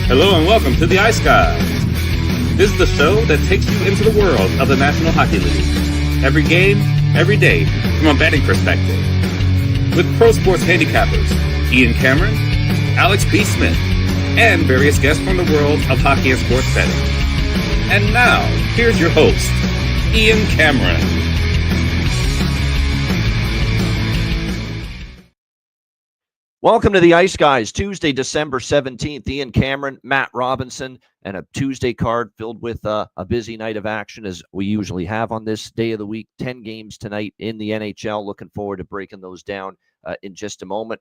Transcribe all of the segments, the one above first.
Hello and welcome to the Ice Guys. This is the show that takes you into the world of the National Hockey League. Every game, every day, from a betting perspective. With pro sports handicappers, Ian Cameron, Alex P. Smith, and various guests from the world of hockey and sports betting. And now, here's your host, Ian Cameron. Welcome to the Ice Guys, Tuesday, December 17th. Ian Cameron, Matt Robinson, and a Tuesday card filled with a busy night of action as we usually have on this day of the week. 10 games tonight in the NHL. Looking forward to breaking those down in just a moment.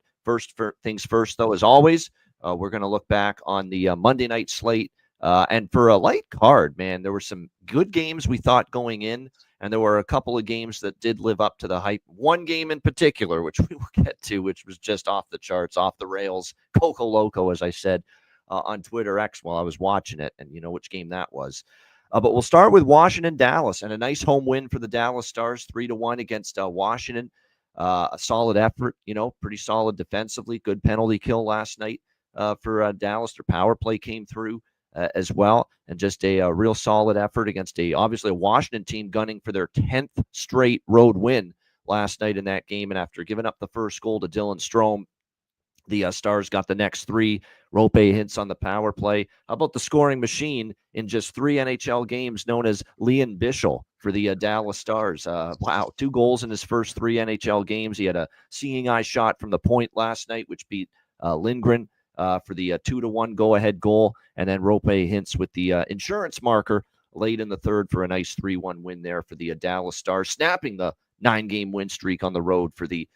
Things first, though, as always, we're going to look back on the Monday night slate. And for a light card, man, there were some good games we thought going in. And there were a couple of games that did live up to the hype. One game in particular, which we will get to, which was just off the charts, off the rails, Coco Loco, as I said on Twitter X while I was watching it. And you know which game that was. But we'll start with Washington-Dallas, and a nice home win for the Dallas Stars, 3-1 against Washington. A solid effort, pretty solid defensively. Good penalty kill last night for Dallas. Their power play came through as well, and just a real solid effort against obviously a Washington team gunning for their 10th straight road win last night in that game. And after giving up the first goal to Dylan Strome, the Stars got the next three. Rope hits on the power play. How about the scoring machine in just 3 NHL games known as Leon Bischel for the Dallas Stars? Wow, 2 goals in his first 3 NHL games. He had a seeing eye shot from the point last night, which beat Lindgren for the 2-1 go-ahead goal, and then Rope Hintz with the insurance marker late in the third for a nice 3-1 win there for the Dallas Stars, snapping the 9-game win streak on the road for the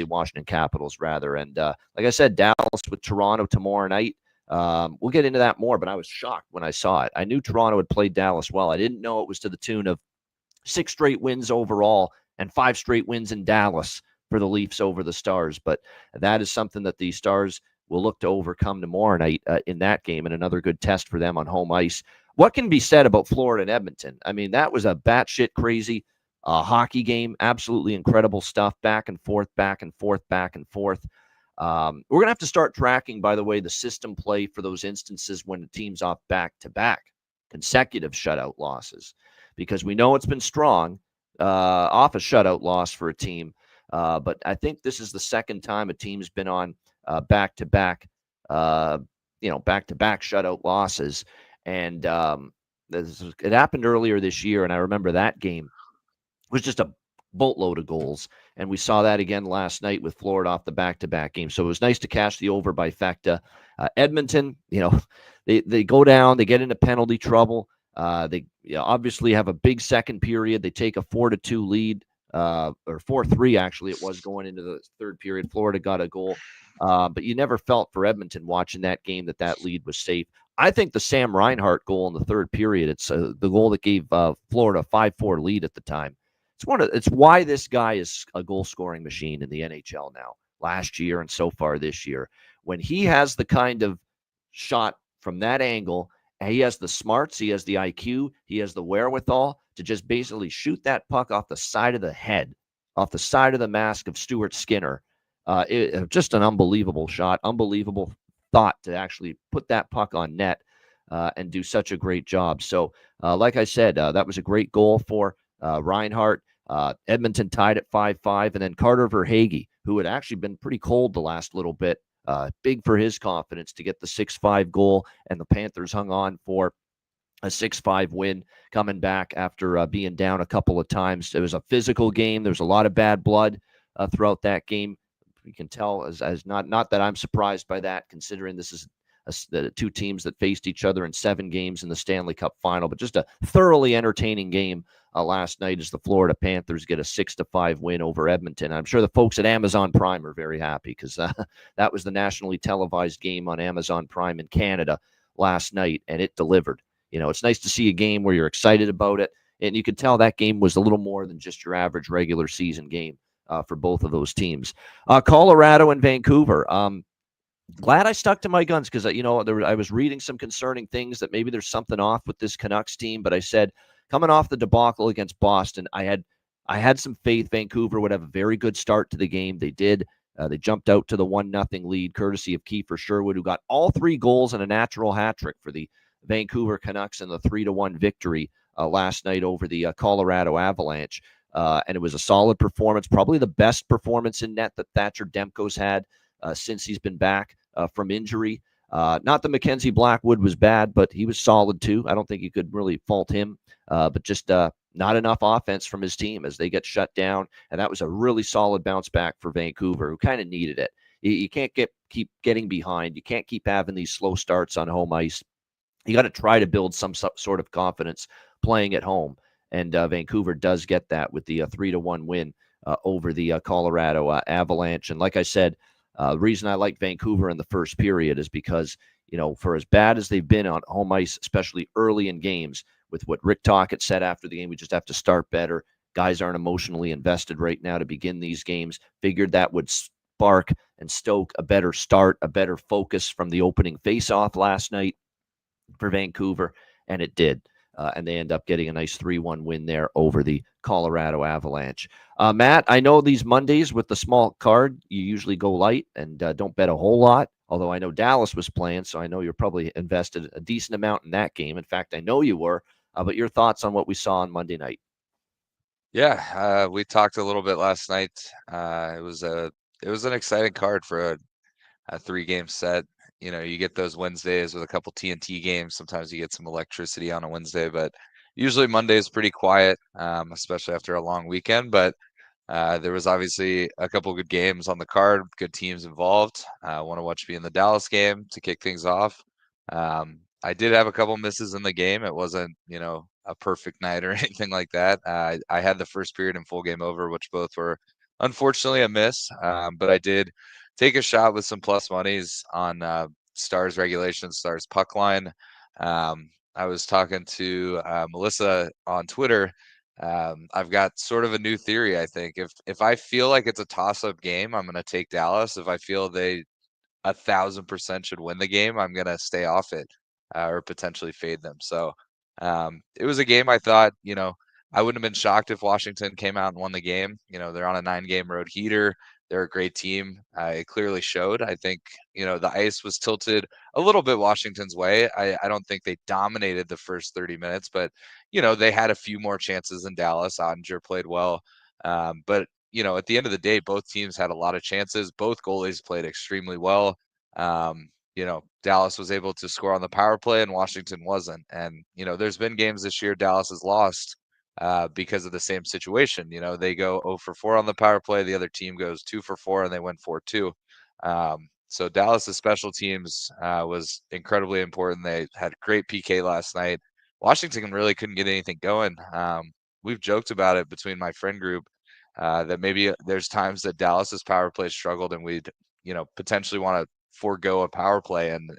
Washington Capitals, rather. And like I said, Dallas with Toronto tomorrow night. We'll get into that more, but I was shocked when I saw it. I knew Toronto had played Dallas well. I didn't know it was to the tune of 6 straight wins overall and 5 straight wins in Dallas for the Leafs over the Stars. But that is something that the Stars will look to overcome tomorrow night in that game, and another good test for them on home ice. What can be said about Florida and Edmonton? I mean, that was a batshit crazy hockey game. Absolutely incredible stuff. Back and forth, back and forth, back and forth. We're going to have to start tracking, by the way, the system play for those instances when the team's off back-to-back consecutive shutout losses, because we know it's been strong off a shutout loss for a team. But I think this is the second time a team's been on back-to-back shutout losses. And it happened earlier this year, and I remember that game was just a boatload of goals. And we saw that again last night with Florida off the back-to-back game. So it was nice to cash the over by Fekta. Edmonton, they go down, they get into penalty trouble. They obviously have a big second period. They take a 4-2 lead. Or 4-3, actually, it was going into the third period. Florida got a goal. But you never felt for Edmonton watching that game that lead was safe. I think the Sam Reinhart goal in the third period, it's the goal that gave Florida a 5-4 lead at the time. It's why this guy is a goal-scoring machine in the NHL now, last year and so far this year. When he has the kind of shot from that angle, he has the smarts, he has the IQ, he has the wherewithal to just basically shoot that puck off the side of the head, off the side of the mask of Stuart Skinner. Just an unbelievable shot, unbelievable thought to actually put that puck on net and do such a great job. So, like I said, that was a great goal for Reinhart. Edmonton tied at 5-5, and then Carter Verhaeghe, who had actually been pretty cold the last little bit, big for his confidence to get the 6-5 goal, and the Panthers hung on for a 6-5 win, coming back after being down a couple of times. It was a physical game. There was a lot of bad blood throughout that game. You can tell as not that I'm surprised by that, considering this is the 2 teams that faced each other in 7 games in the Stanley Cup final, but just a thoroughly entertaining game last night as the Florida Panthers get a 6-5 win over Edmonton. I'm sure the folks at Amazon Prime are very happy because that was the nationally televised game on Amazon Prime in Canada last night, and it delivered. It's nice to see a game where you're excited about it, and you could tell that game was a little more than just your average regular season game for both of those teams. Colorado and Vancouver. Glad I stuck to my guns because, I was reading some concerning things that maybe there's something off with this Canucks team, but I said, coming off the debacle against Boston, I had some faith Vancouver would have a very good start to the game. They did. They jumped out to the 1-0 lead, courtesy of Kiefer Sherwood, who got all 3 goals and a natural hat trick for the Vancouver Canucks in the 3-1 victory last night over the Colorado Avalanche. And it was a solid performance, probably the best performance in net that Thatcher Demko's had since he's been back from injury. Not that Mackenzie Blackwood was bad, but he was solid too. I don't think you could really fault him, but just not enough offense from his team as they get shut down. And that was a really solid bounce back for Vancouver, who kind of needed it. You can't keep getting behind. You can't keep having these slow starts on home ice. You got to try to build some sort of confidence playing at home. And Vancouver does get that with the 3-1 win over the Colorado Avalanche. And like I said, the reason I like Vancouver in the first period is because, for as bad as they've been on home ice, especially early in games, with what Rick Tocchet said after the game, we just have to start better. Guys aren't emotionally invested right now to begin these games. Figured that would spark and stoke a better start, a better focus from the opening face-off last night for Vancouver, and it did. And they end up getting a nice 3-1 win there over the Colorado Avalanche. Matt, I know these Mondays with the small card, you usually go light and don't bet a whole lot, although I know Dallas was playing, so I know you're probably invested a decent amount in that game. In fact, I know you were. But your thoughts on what we saw on Monday night? Yeah, we talked a little bit last night. It was an exciting card for a 3-game set. You get those Wednesdays with a couple TNT games. Sometimes you get some electricity on a Wednesday, but usually Monday is pretty quiet, especially after a long weekend. But there was obviously a couple good games on the card, good teams involved. I want to watch me in the Dallas game to kick things off. I did have a couple misses in the game. It wasn't, a perfect night or anything like that. I had the first period and full game over, which both were unfortunately a miss. But I did take a shot with some plus monies on Stars regulation, Stars puck line. I was talking to Melissa on Twitter. I've got sort of a new theory. I think if I feel like it's a toss-up game, I'm going to take Dallas. If I feel they 1,000% should win the game, I'm going to stay off it or potentially fade them. So it was a game I thought, I wouldn't have been shocked if Washington came out and won the game. They're on a 9-game road heater. They're a great team. It clearly showed. I think, the ice was tilted a little bit Washington's way. I don't think they dominated the first 30 minutes, but, they had a few more chances than Dallas. Ottinger played well. But, at the end of the day, both teams had a lot of chances. Both goalies played extremely well. Dallas was able to score on the power play and Washington wasn't. And, there's been games this year Dallas has lost because of the same situation. They go 0 for 4 on the power play. The other team goes 2 for 4 and they win 4-2. So Dallas's special teams was incredibly important. They had great PK last night. Washington really couldn't get anything going. We've joked about it between my friend group that maybe there's times that Dallas's power play struggled and we'd, potentially want to forego a power play and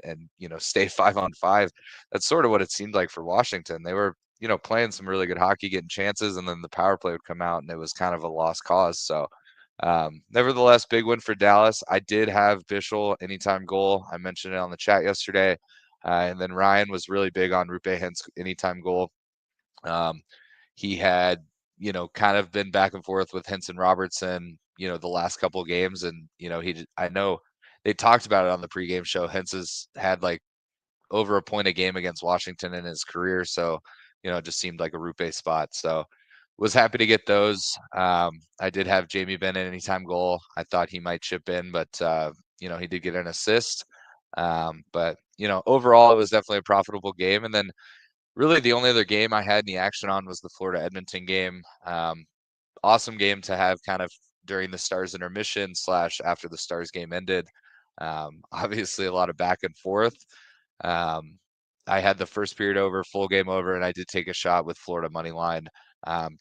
stay 5-on-5. That's sort of what it seemed like for Washington. They were playing some really good hockey, getting chances, and then the power play would come out, and it was kind of a lost cause. So, nevertheless, big win for Dallas. I did have Bischel anytime goal. I mentioned it on the chat yesterday, and then Ryan was really big on Rupe Hintz anytime goal. He had kind of been back and forth with Hintz and Robertson, the last couple of games, and I know they talked about it on the pregame show. Hintz has had like over a point a game against Washington in his career. So, it just seemed like a Rupe spot. So was happy to get those. I did have Jamie Benn anytime goal. I thought he might chip in, but, he did get an assist. But, overall, it was definitely a profitable game. And then really the only other game I had any action on was the Florida Edmonton game. Awesome game to have kind of during the Stars intermission / after the Stars game ended. Obviously a lot of back and forth. I had the first period over, full game over, and I did take a shot with Florida money line,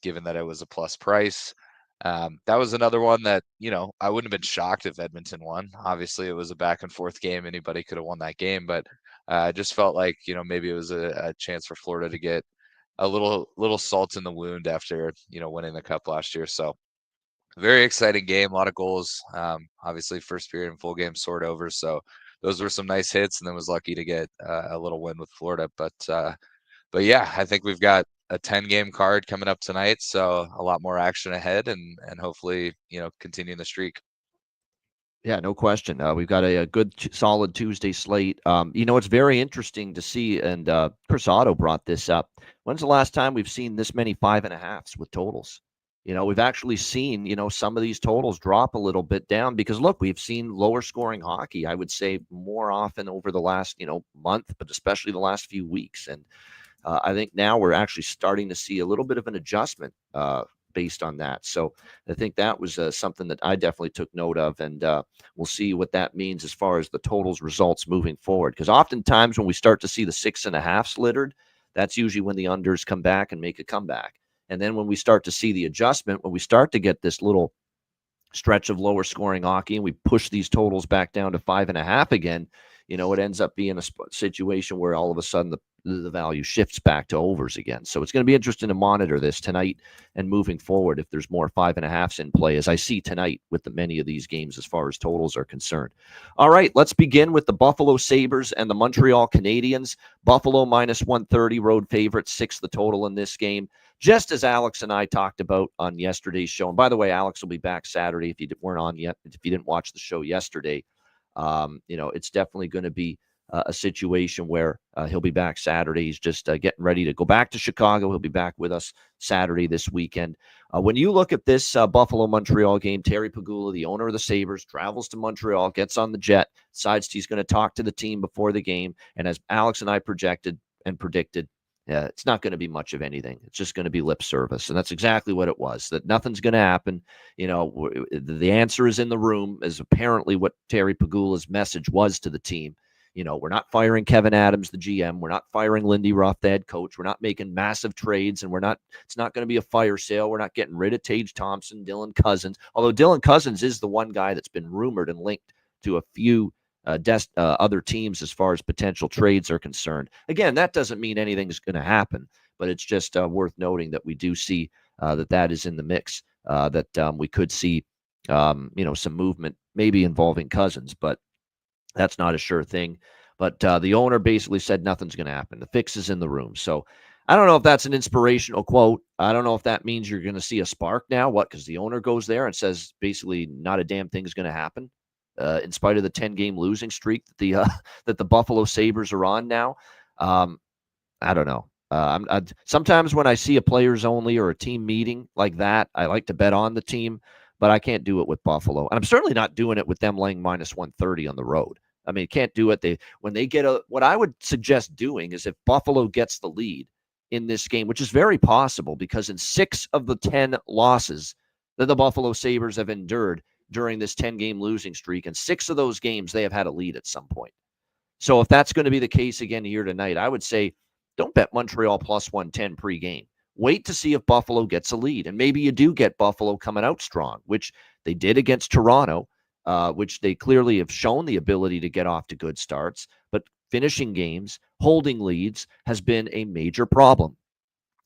given that it was a plus price. That was another one that, I wouldn't have been shocked if Edmonton won. Obviously, it was a back and forth game. Anybody could have won that game, but I just felt like, maybe it was a chance for Florida to get a little salt in the wound after, winning the cup last year. So very exciting game, a lot of goals. Obviously, first period and full game sort over. So those were some nice hits, and then was lucky to get a little win with Florida. But yeah, I think we've got a 10-game card coming up tonight, so a lot more action ahead, and hopefully, continuing the streak. Yeah, no question. We've got a good, solid Tuesday slate. It's very interesting to see, and Chris Otto brought this up. When's the last time we've seen this many 5.5s with totals? We've actually seen, some of these totals drop a little bit down because, look, we've seen lower scoring hockey, I would say, more often over the last, month, but especially the last few weeks. And I think now we're actually starting to see a little bit of an adjustment based on that. So I think that was something that I definitely took note of, and we'll see what that means as far as the totals results moving forward. Because oftentimes when we start to see the 6.5s littered, that's usually when the unders come back and make a comeback. And then when we start to see the adjustment, when we start to get this little stretch of lower scoring hockey and we push these totals back down to 5.5 again, it ends up being a situation where all of a sudden the value shifts back to overs again. So it's going to be interesting to monitor this tonight and moving forward if there's more 5.5s in play, as I see tonight with many of these games as far as totals are concerned. All right, let's begin with the Buffalo Sabres and the Montreal Canadiens. Buffalo minus 130, road favorite, 6 the total in this game. Just as Alex and I talked about on yesterday's show. And by the way, Alex will be back Saturday if you weren't on yet. If you didn't watch the show yesterday, it's definitely going to be a situation where he'll be back Saturday. He's just getting ready to go back to Chicago. He'll be back with us Saturday this weekend. When you look at this Buffalo-Montreal game, Terry Pegula, the owner of the Sabres, travels to Montreal, gets on the jet, decides he's going to talk to the team before the game. And as Alex and I projected and predicted, it's not going to be much of anything. It's just going to be lip service. And that's exactly what it was, that nothing's going to happen. The answer is in the room, is apparently what Terry Pegula's message was to the team. We're not firing Kevin Adams, the GM. We're not firing Lindy Ruff, the head coach. We're not making massive trades, and it's not going to be a fire sale. We're not getting rid of Tage Thompson, Dylan Cousins, although Dylan Cousins is the one guy that's been rumored and linked to a few other teams as far as potential trades are concerned. Again, that doesn't mean anything's going to happen, but it's just worth noting that we do see that is in the mix, that we could see, some movement maybe involving Cousins, but that's not a sure thing. But the owner basically said nothing's going to happen. The fix is in the room. So I don't know if that's an inspirational quote. I don't know if that means you're going to see a spark now. What? Because the owner goes there and says basically not a damn thing is going to happen. In spite of the 10-game losing streak that the Buffalo Sabres are on now. I don't know. Sometimes when I see a players only or a team meeting like that, I like to bet on the team, but I can't do it with Buffalo. And I'm certainly not doing it with them laying minus 130 on the road. I mean, can't do it. When they get what I would suggest doing is if Buffalo gets the lead in this game, which is very possible because in 6 of the 10 losses that the Buffalo Sabres have endured during this 10-game losing streak, and 6 of those games they have had a lead at some point. So if that's going to be the case again here tonight, I would say don't bet Montreal plus 110 pregame. Wait to see if Buffalo gets a lead, and maybe you do get Buffalo coming out strong, which they did against Toronto, which they clearly have shown the ability to get off to good starts, but finishing games, holding leads has been a major problem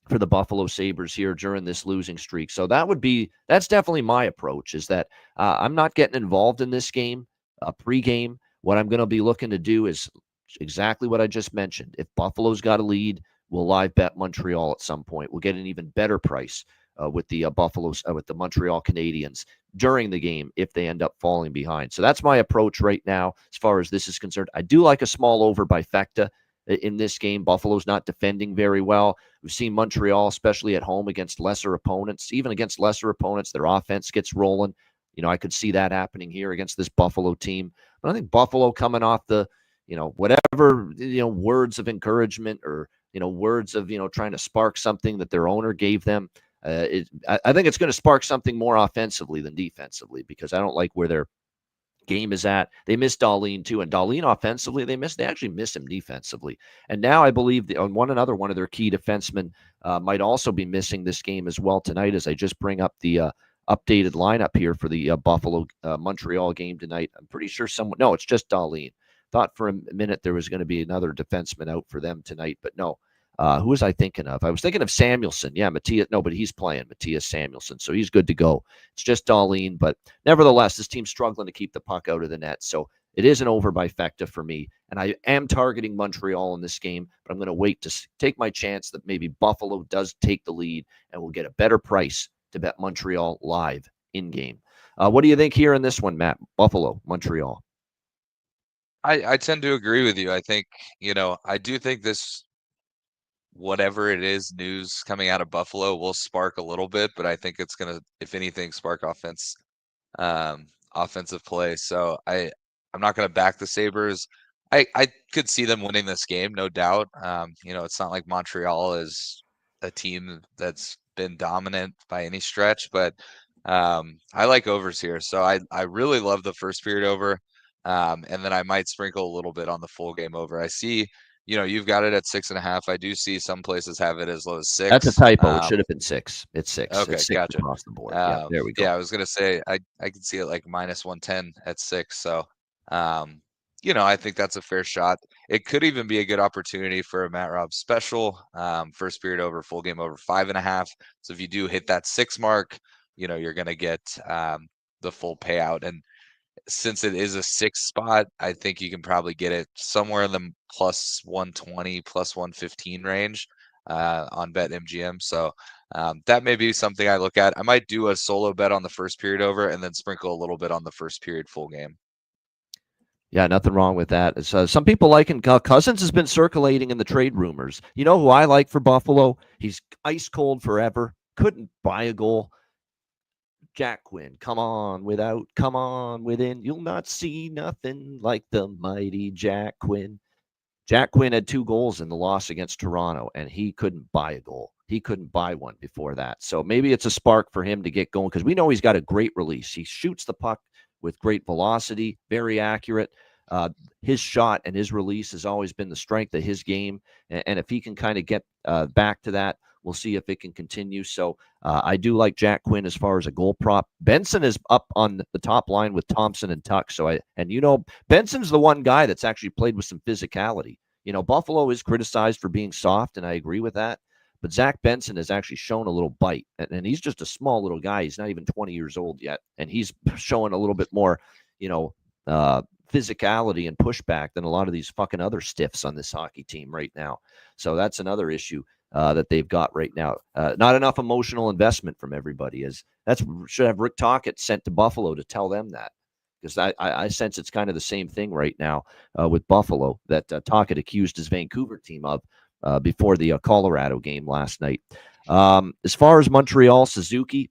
for the Buffalo Sabres here during this losing streak. So that's definitely my approach, is that I'm not getting involved in this game pregame. What I'm going to be looking to do is exactly what I just mentioned. If Buffalo's got a lead, we'll live bet Montreal at some point. We'll get an even better price with the with the Montreal Canadiens during the game if they end up falling behind. So that's my approach right now as far as this is concerned. I do like a small over by Fecta in this game. Buffalo's not defending very well. We've seen Montreal, especially at home against lesser opponents, even against lesser opponents, their offense gets rolling. I could see that happening here against this Buffalo team. But I think Buffalo coming off the, whatever, words of encouragement or, words of, trying to spark something that their owner gave them. I think it's going to spark something more offensively than defensively, because I don't like where their game is at. They missed Dahlin too, and Dahlin offensively, they actually miss him defensively. And now I believe one of their key defensemen might also be missing this game as well tonight, as I just bring up the updated lineup here for the Buffalo Montreal game tonight. I'm pretty sure it's just Dahlin. Thought for a minute there was going to be another defenseman out for them tonight, but no. Who was I thinking of? I was thinking of Samuelson. Yeah, but he's playing Matthias Samuelson, so he's good to go. It's just Dahlin, but nevertheless, this team's struggling to keep the puck out of the net, so it is an over by Fecta for me, and I am targeting Montreal in this game, but I'm going to wait to take my chance that maybe Buffalo does take the lead, and we'll get a better price to bet Montreal live in-game. What do you think here in this one, Matt? Buffalo, Montreal. I tend to agree with you. I think, I do think this, whatever it is, news coming out of Buffalo will spark a little bit, but I think it's going to, if anything, spark offensive play. So I'm not going to back the Sabres. I could see them winning this game, no doubt. It's not like Montreal is a team that's been dominant by any stretch, but I like overs here. So I really love the first period over. And then I might sprinkle a little bit on the full game over. I see, you've got it at 6.5. I do see some places have it as low as 6. That's a typo. It should have been 6. It's 6. Okay, it's 6 gotcha. across the board. Yeah, there we go. Yeah, I was gonna say I can see it like minus 110 at 6. So, I think that's a fair shot. It could even be a good opportunity for a Matt Robb special. First period over, full game over 5.5. So if you do hit that 6 mark, you're gonna get the full payout. And since it is a 6 spot, I think you can probably get it somewhere in the plus 120, plus 115 range on BetMGM. So that may be something I look at. I might do a solo bet on the first period over and then sprinkle a little bit on the first period full game. Yeah, nothing wrong with that. Some people like him. Cousins has been circulating in the trade rumors. You know who I like for Buffalo? He's ice cold forever. Couldn't buy a goal. Jack Quinn, come on within. You'll not see nothing like the mighty Jack Quinn. Jack Quinn had 2 goals in the loss against Toronto, and he couldn't buy a goal. He couldn't buy one before that. So maybe it's a spark for him to get going, because we know he's got a great release. He shoots the puck with great velocity, very accurate. His shot and his release has always been the strength of his game. And if he can kind of get back to that, we'll see if it can continue. So I do like Jack Quinn as far as a goal prop. Benson is up on the top line with Thompson and Tuck. So Benson's the one guy that's actually played with some physicality. Buffalo is criticized for being soft, and I agree with that. But Zach Benson has actually shown a little bite, and he's just a small little guy. He's not even 20 years old yet, and he's showing a little bit more, physicality and pushback than a lot of these fucking other stiffs on this hockey team right now. So that's another issue that they've got right now. Not enough emotional investment from everybody. Should have Rick Tocchet sent to Buffalo to tell them that, because I sense it's kind of the same thing right now with Buffalo that Tocchet accused his Vancouver team of before the Colorado game last night. As far as Montreal, Suzuki,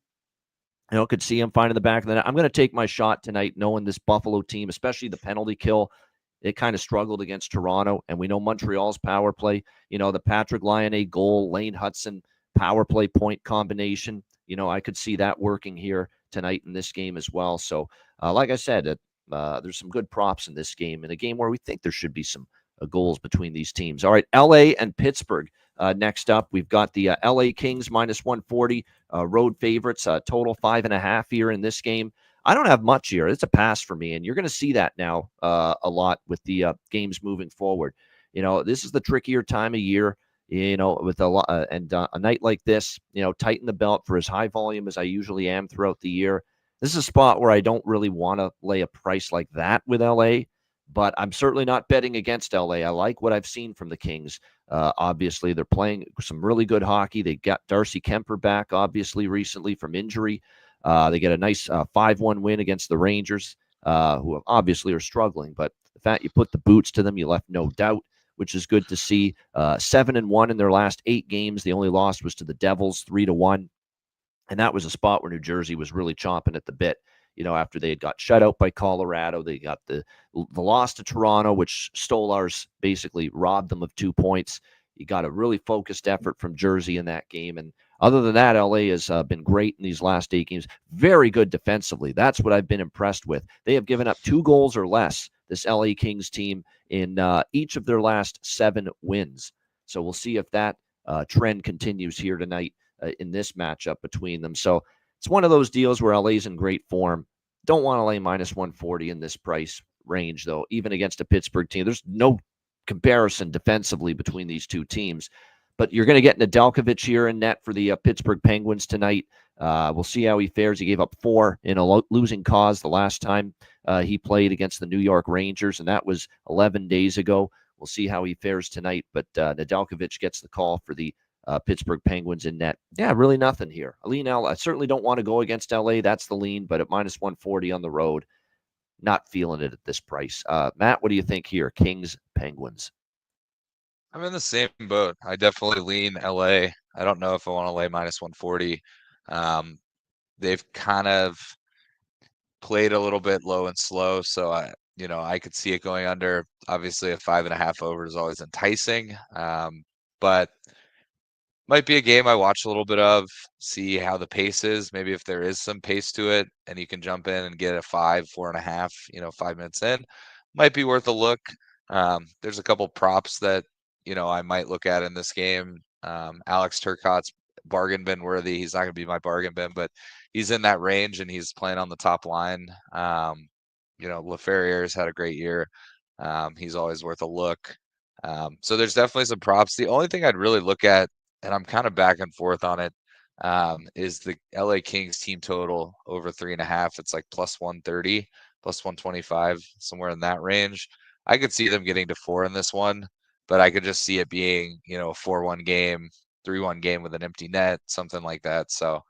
could see him finding the back of the net. I'm going to take my shot tonight, knowing this Buffalo team, especially the penalty kill. It kind of struggled against Toronto, and we know Montreal's power play. The Patrick Laine goal, Lane Hudson power play point combination. I could see that working here tonight in this game as well. So, like I said, there's some good props in this game, in a game where we think there should be some goals between these teams. All right, LA and Pittsburgh. Next up, we've got the LA Kings minus 140 road favorites, total 5.5 here in this game. I don't have much here. It's a pass for me, and you're going to see that now a lot with the games moving forward. This is the trickier time of year. With a night like this, tighten the belt for as high volume as I usually am throughout the year. This is a spot where I don't really want to lay a price like that with LA, but I'm certainly not betting against LA. I like what I've seen from the Kings. Obviously, they're playing some really good hockey. They got Darcy Kemper back, obviously, recently from injury. They get a nice 5-1 win against the Rangers, who obviously are struggling. But the fact you put the boots to them, you left no doubt, which is good to see. 7-1 in their last 8 games. The only loss was to the Devils, 3-1. And that was a spot where New Jersey was really chomping at the bit. After they had got shut out by Colorado, they got the loss to Toronto, which Stolarz basically robbed them of 2 points. You got a really focused effort from Jersey in that game. And other than that, LA has been great in these last 8 games. Very good defensively. That's what I've been impressed with. They have given up 2 goals or less, this LA Kings team, in each of their last 7 wins. So we'll see if that trend continues here tonight in this matchup between them. So it's one of those deals where LA's in great form. Don't want to lay minus 140 in this price range, though, even against a Pittsburgh team. There's no comparison defensively between these two teams. But you're going to get Nedeljkovic here in net for the Pittsburgh Penguins tonight. We'll see how he fares. He gave up 4 in a losing cause the last time he played against the New York Rangers, and that was 11 days ago. We'll see how he fares tonight. But Nedeljkovic gets the call for the Pittsburgh Penguins in net. Yeah, really nothing here. I certainly don't want to go against LA. That's the lean, but at minus 140 on the road, not feeling it at this price. Matt, what do you think here? Kings, Penguins. I'm in the same boat. I definitely lean LA. I don't know if I want to lay minus 140. They've kind of played a little bit low and slow, so I could see it going under. Obviously, a 5.5 over is always enticing, but might be a game I watch a little bit of, see how the pace is. Maybe if there is some pace to it, and you can jump in and get a 4.5, 5 minutes in, might be worth a look. There's a couple props that I might look at in this game. Alex Turcotte's bargain bin worthy. He's not going to be my bargain bin, but he's in that range and he's playing on the top line. Laferriere's had a great year. He's always worth a look. So there's definitely some props. The only thing I'd really look at, and I'm kind of back and forth on it, is the LA Kings team total over 3.5. It's like plus 130, plus 125, somewhere in that range. I could see them getting to 4 in this one, but I could just see it being, a 4-1 game, 3-1 game with an empty net, something like that. So,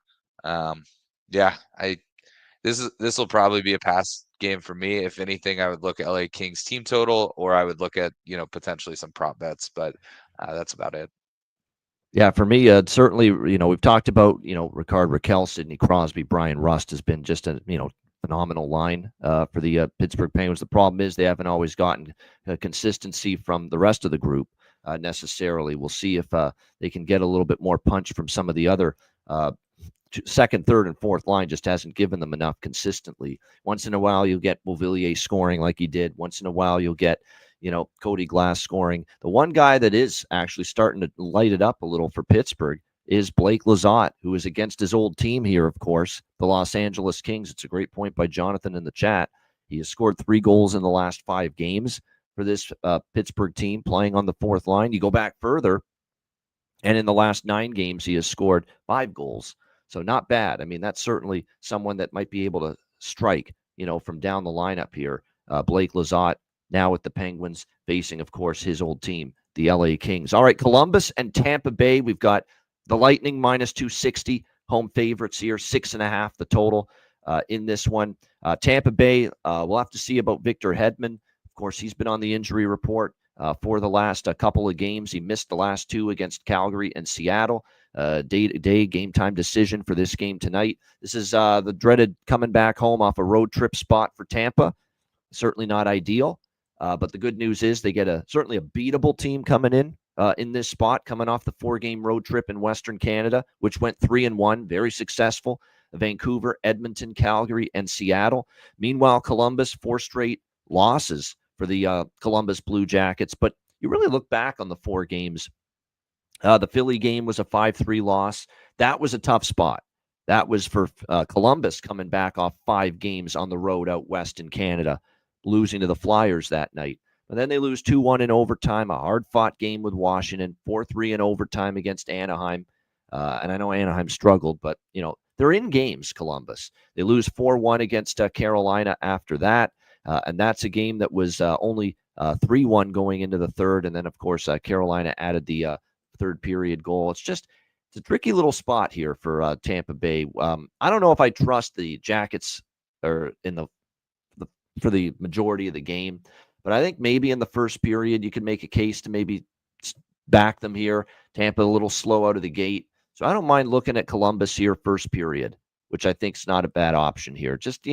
yeah, this will probably be a pass game for me. If anything, I would look at LA Kings team total, or I would look at, potentially some prop bets, but that's about it. Yeah, for me, certainly, we've talked about, Ricard Raquel, Sidney Crosby, Brian Rust has been just a, phenomenal line for the Pittsburgh Penguins. The problem is they haven't always gotten consistency from the rest of the group necessarily. We'll see if they can get a little bit more punch from some of the other second, third, and fourth line. Just hasn't given them enough consistently. Once in a while, you'll get Beauvillier scoring like he did. Once in a while, you'll get Cody Glass scoring. The one guy that is actually starting to light it up a little for Pittsburgh is Blake Lizotte, who is against his old team here, of course, the Los Angeles Kings. It's a great point by Jonathan in the chat. He has scored 3 goals in the last 5 games for this Pittsburgh team playing on the fourth line. You go back further, and in the last 9 games, he has scored 5 goals. So not bad. I mean, that's certainly someone that might be able to strike, from down the lineup here. Blake Lizotte, now with the Penguins, facing, of course, his old team, the LA Kings. All right, Columbus and Tampa Bay. We've got the Lightning minus 260, home favorites here, 6.5 the total in this one. Tampa Bay, we'll have to see about Victor Hedman. Of course, he's been on the injury report for the last couple of games. He missed the last 2 against Calgary and Seattle. Day-to-day game time decision for this game tonight. This is the dreaded coming back home off a road trip spot for Tampa. Certainly not ideal. But the good news is they get certainly a beatable team coming in this spot, coming off the 4-game road trip in Western Canada, which went 3-1, very successful. Vancouver, Edmonton, Calgary, and Seattle. Meanwhile, Columbus, 4 straight losses for the Columbus Blue Jackets. But you really look back on the 4 games. The Philly game was a 5-3 loss. That was a tough spot. That was for Columbus coming back off 5 games on the road out west in Canada, losing to the Flyers that night. But then they lose 2-1 in overtime, a hard-fought game with Washington, 4-3 in overtime against Anaheim. And I know Anaheim struggled, but, they're in games, Columbus. They lose 4-1 against Carolina after that, and that's a game that was only 3-1 going into the third. And then, of course, Carolina added the third period goal. It's a tricky little spot here for Tampa Bay. I don't know if I trust the Jackets or for the majority of the game, but I think maybe in the first period you can make a case to maybe back them here. Tampa a little slow out of the gate. So I don't mind looking at Columbus here first period, which I think is not a bad option here. Just,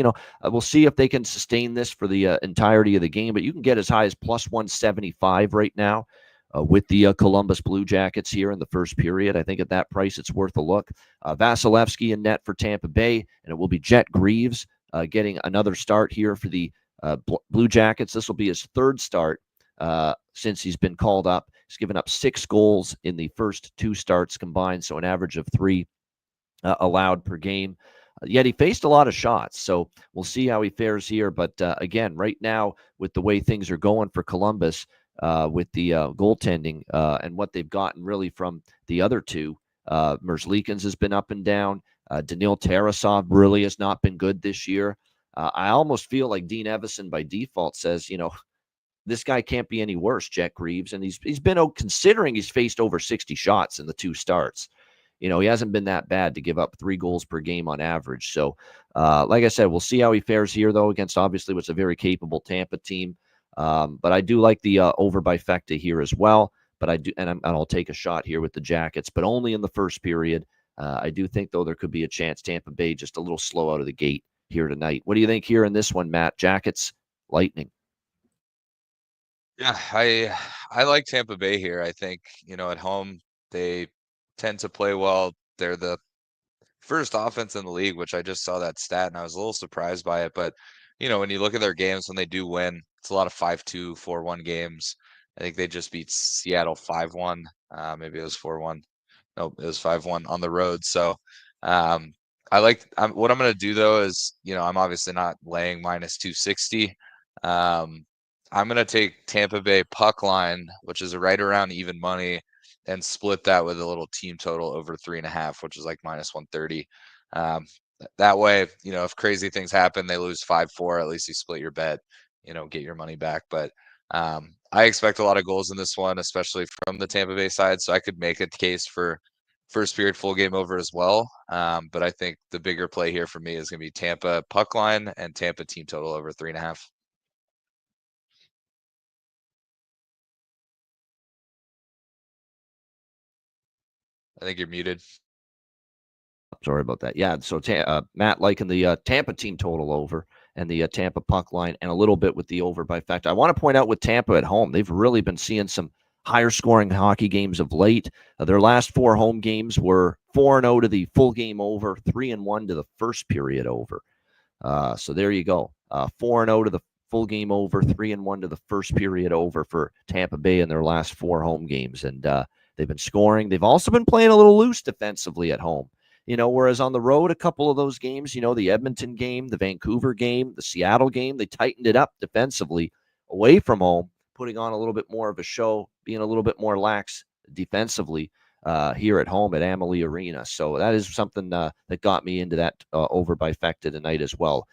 we'll see if they can sustain this for the entirety of the game, but you can get as high as plus 175 right now with the Columbus Blue Jackets here in the first period. I think at that price, it's worth a look. Vasilevsky in net for Tampa Bay, and it will be Jet Greaves getting another start here for the Blue Jackets. This will be his 3rd start since he's been called up. He's given up 6 goals in the first 2 starts combined, so an average of 3 allowed per game. Yet he faced a lot of shots, so we'll see how he fares here. But again, right now, with the way things are going for Columbus, with the goaltending and what they've gotten really from the other 2, Merzlikins has been up and down. Daniil Tarasov really has not been good this year. I almost feel like Dean Evison by default says, this guy can't be any worse, Jack Reeves. And he's been, considering he's faced over 60 shots in the 2 starts. He hasn't been that bad to give up 3 goals per game on average. So, like I said, we'll see how he fares here, though, against obviously what's a very capable Tampa team. But I do like the over by Fecta here as well. But I do, and I'll take a shot here with the Jackets, but only in the first period. I do think, though, there could be a chance Tampa Bay just a little slow out of the gate here tonight. What do you think here in this one, Matt? Jackets, Lightning. Yeah, I like Tampa Bay here. I think, at home they tend to play well. They're the first offense in the league, which I just saw that stat and I was a little surprised by it. But, when you look at their games when they do win, it's a lot of 5-2, 4-1 games. I think they just beat Seattle 5-1. Maybe it was 4-1. Nope, it was 5-1 on the road. So what I'm going to do, though, is, I'm obviously not laying minus 260. I'm going to take Tampa Bay puck line, which is right around even money, and split that with a little team total over 3.5, which is like minus 130. That way, if crazy things happen, they lose 5-4, at least you split your bet, get your money back. But I expect a lot of goals in this one, especially from the Tampa Bay side. So I could make a case for first period full game over as well. But I think the bigger play here for me is going to be Tampa puck line and Tampa team total over 3.5. I think you're muted. Sorry about that. Yeah, so Matt liking the Tampa team total over and the Tampa puck line, and a little bit with the over by Fecta. I want to point out with Tampa at home, they've really been seeing some higher scoring hockey games of late. Their last 4 home games were 4-0 to the full game over, 3-1 to the first period over. So there you go. 4-0 to the full game over, 3-1 to the first period over for Tampa Bay in their last 4 home games. And they've been scoring. They've also been playing a little loose defensively at home. Whereas on the road, a couple of those games, the Edmonton game, the Vancouver game, the Seattle game, they tightened it up defensively away from home, putting on a little bit more of a show, being a little bit more lax defensively here at home at Amalie Arena. So that is something that got me into that over by Fecta tonight as well.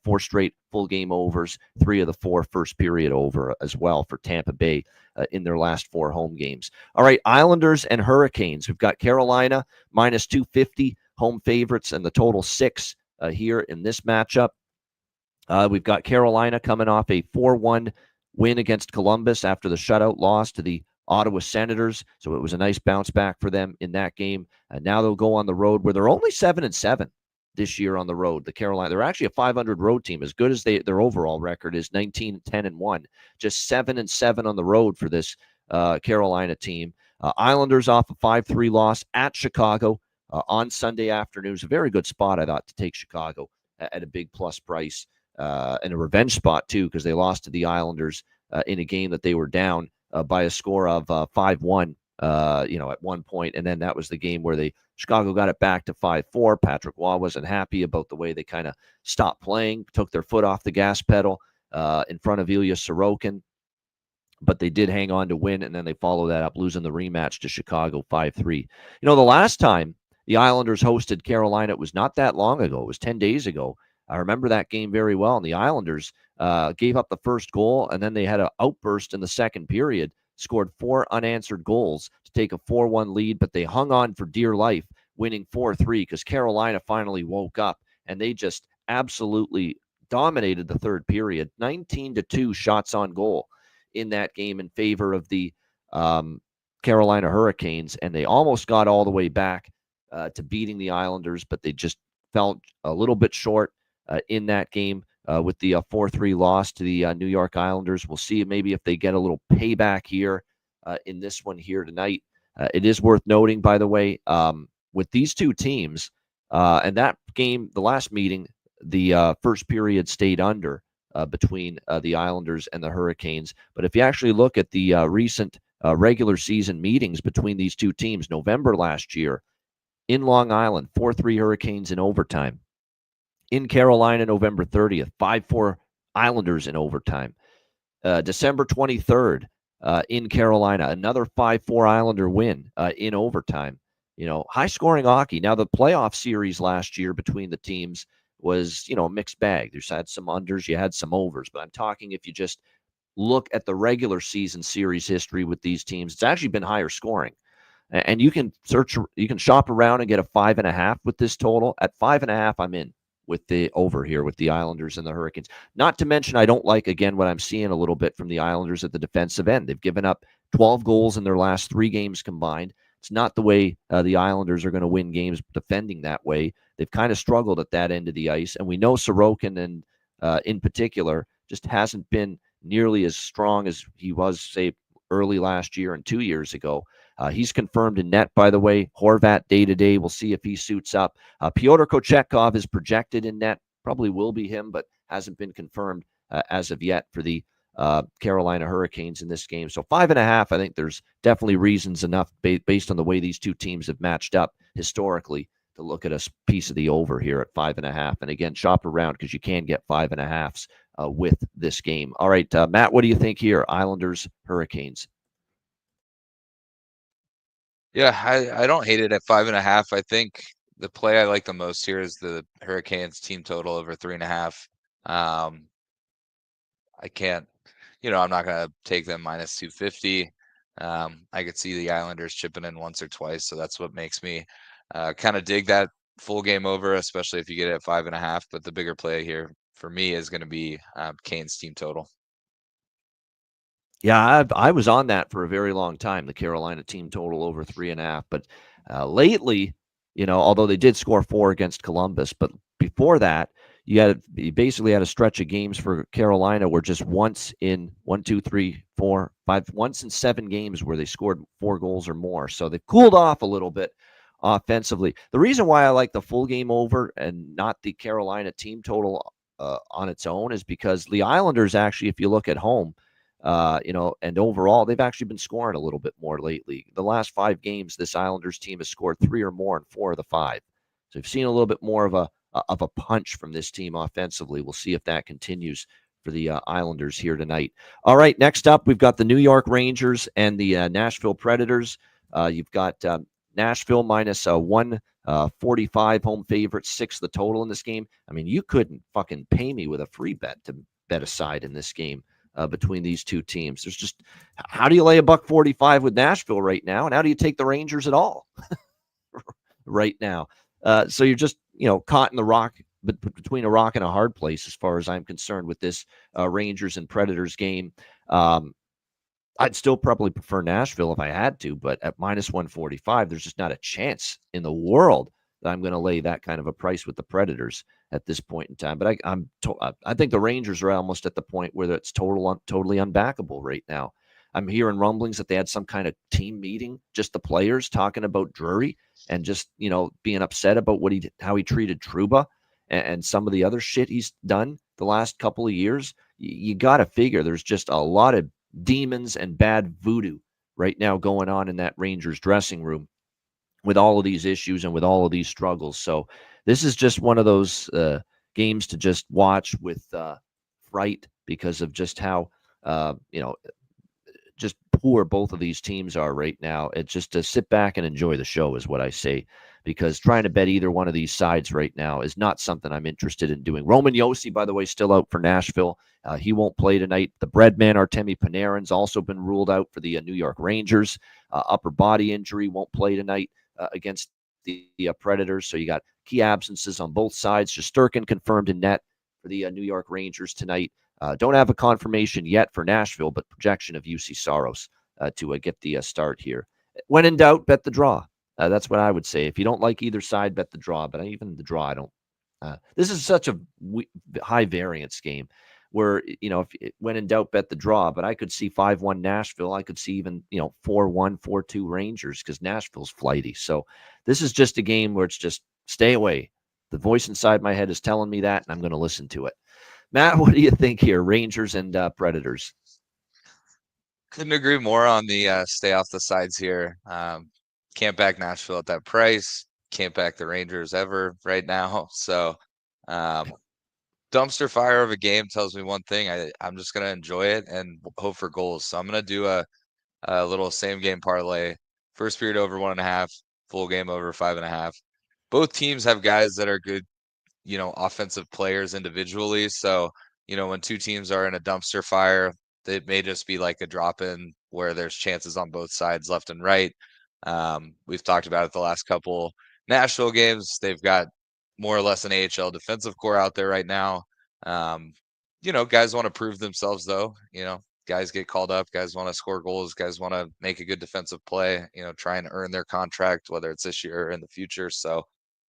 4 straight full game overs, 3 of the 4 first period over as well for Tampa Bay in their last 4 home games. All right, Islanders and Hurricanes. We've got Carolina minus 250 home favorites and the total 6 here in this matchup. We've got Carolina coming off a 4-1 win against Columbus after the shutout loss to the Ottawa Senators. So it was a nice bounce back for them in that game. And now they'll go on the road where they're only 7-7 this year on the road. The Carolina, they're actually a 500 road team. As good as their overall record is 19-10-1, just 7-7 on the road for this Carolina team. Islanders off a 5-3 loss at Chicago on Sunday afternoon. It was a very good spot, I thought, to take Chicago at a big plus price and a revenge spot too, because they lost to the Islanders in a game that they were down by a score of 5-1. At one point, and then that was the game where Chicago got it back to 5-4. Patrick Waugh wasn't happy about the way they kind of stopped playing, took their foot off the gas pedal in front of Ilya Sorokin, but they did hang on to win, and then they follow that up, losing the rematch to Chicago 5-3. The last time the Islanders hosted Carolina, it was not that long ago. It was 10 days ago. I remember that game very well, and the Islanders gave up the first goal, and then they had an outburst in the second period, scored 4 unanswered goals to take a 4-1 lead, but they hung on for dear life, winning 4-3 because Carolina finally woke up, and they just absolutely dominated the third period. 19-2 shots on goal in that game in favor of the Carolina Hurricanes, and they almost got all the way back to beating the Islanders, but they just fell a little bit short in that game. With the 4-3 loss to the New York Islanders. We'll see maybe if they get a little payback here in this one here tonight. It is worth noting, by the way, with these two teams, and that game, the last meeting, the first period stayed under between the Islanders and the Hurricanes. But if you actually look at the recent regular season meetings between these two teams, November last year in Long Island, 4-3 Hurricanes in overtime. In Carolina, November 30th, 5-4 Islanders in overtime. December 23rd, in Carolina, another 5-4 Islander win in overtime. High-scoring hockey. Now, the playoff series last year between the teams was, a mixed bag. You had some unders, you had some overs. But I'm talking if you just look at the regular season series history with these teams, it's actually been higher scoring. And you can shop around and get a 5.5 with this total. At 5.5, I'm in with the over here with the Islanders and the Hurricanes. Not to mention, I don't like, again, what I'm seeing a little bit from the Islanders at the defensive end. They've given up 12 goals in their last 3 games combined. It's not the way the Islanders are going to win games defending that way. They've kind of struggled at that end of the ice. And we know Sorokin, and in particular, just hasn't been nearly as strong as he was, say, early last year and 2 years ago. He's confirmed in net, by the way. Horvat day-to-day. We'll see if he suits up. Pyotr Kochetkov is projected in net. Probably will be him, but hasn't been confirmed as of yet for the Carolina Hurricanes in this game. So 5.5, I think there's definitely reasons enough based on the way these two teams have matched up historically to look at a piece of the over here at 5.5. And again, shop around because you can get 5.5s with this game. All right, Matt, what do you think here? Islanders, Hurricanes. Yeah, I don't hate it at 5.5. I think the play I like the most here is the Hurricanes team total over 3.5. I can't, I'm not going to take them minus 250. I could see the Islanders chipping in once or twice. So that's what makes me kind of dig that full game over, especially if you get it at 5.5. But the bigger play here for me is going to be Canes team total. Yeah, I was on that for a very long time, the Carolina team total over 3.5. But lately, although they did score 4 against Columbus, but before that, you basically had a stretch of games for Carolina where just once in once in 7 games where they scored 4 goals or more. So they've cooled off a little bit offensively. The reason why I like the full game over and not the Carolina team total on its own is because the Islanders actually, if you look at home, and overall, they've actually been scoring a little bit more lately. The last 5 games, this Islanders team has scored 3 or more in 4 of the 5. So we've seen a little bit more of a punch from this team offensively. We'll see if that continues for the Islanders here tonight. All right, next up, we've got the New York Rangers and the Nashville Predators. You've got Nashville minus 145 home favorite, 6 the total in this game. I mean, you couldn't fucking pay me with a free bet to bet aside in this game. Between these two teams, there's just, how do you lay $145 with Nashville right now, and how do you take the Rangers at all right now? So you're just caught in the rock, but between a rock and a hard place as far as I'm concerned with this Rangers and Predators game. I'd still probably prefer Nashville if I had to, but at minus 145, there's just not a chance in the world that I'm going to lay that kind of a price with the Predators at this point in time. But I think the Rangers are almost at the point where it's totally unbackable right now. I'm hearing rumblings that they had some kind of team meeting, just the players talking about Drury and just being upset about how he treated Trouba and some of the other shit he's done the last couple of years. You got to figure there's just a lot of demons and bad voodoo right now going on in that Rangers dressing room with all of these issues and with all of these struggles. So this is just one of those games to just watch with fright because of just how, just poor both of these teams are right now. It's just to sit back and enjoy the show is what I say, because trying to bet either one of these sides right now is not something I'm interested in doing. Roman Josi, by the way, still out for Nashville. He won't play tonight. The Breadman, Artemi Panarin's also been ruled out for the New York Rangers. Upper body injury, won't play tonight against the Predators. So you got key absences on both sides. Shesterkin confirmed in net for the New York Rangers tonight. Don't have a confirmation yet for Nashville, but projection of UC Saros to get the start here. When in doubt, bet the draw. That's what I would say. If you don't like either side, bet the draw. But even the draw, I don't. This is such a high variance game where, if when in doubt, bet the draw. But I could see 5-1 Nashville. I could see even, 4-1, 4-2 Rangers because Nashville's flighty. So this is just a game where it's just stay away. The voice inside my head is telling me that, and I'm going to listen to it. Matt, what do you think here? Rangers and Predators. Couldn't agree more on the stay off the sides here. Can't back Nashville at that price. Can't back the Rangers ever right now. So dumpster fire of a game tells me one thing. I'm just going to enjoy it and hope for goals. So I'm going to do a little same game parlay. First period over 1.5, full game over 5.5. Both teams have guys that are good, offensive players individually. So, when two teams are in a dumpster fire, it may just be like a drop in where there's chances on both sides, left and right. We've talked about it the last couple Nashville games. They've got more or less an AHL defensive core out there right now. Guys want to prove themselves though. Guys get called up, guys want to score goals, guys want to make a good defensive play, try and earn their contract, whether it's this year or in the future. So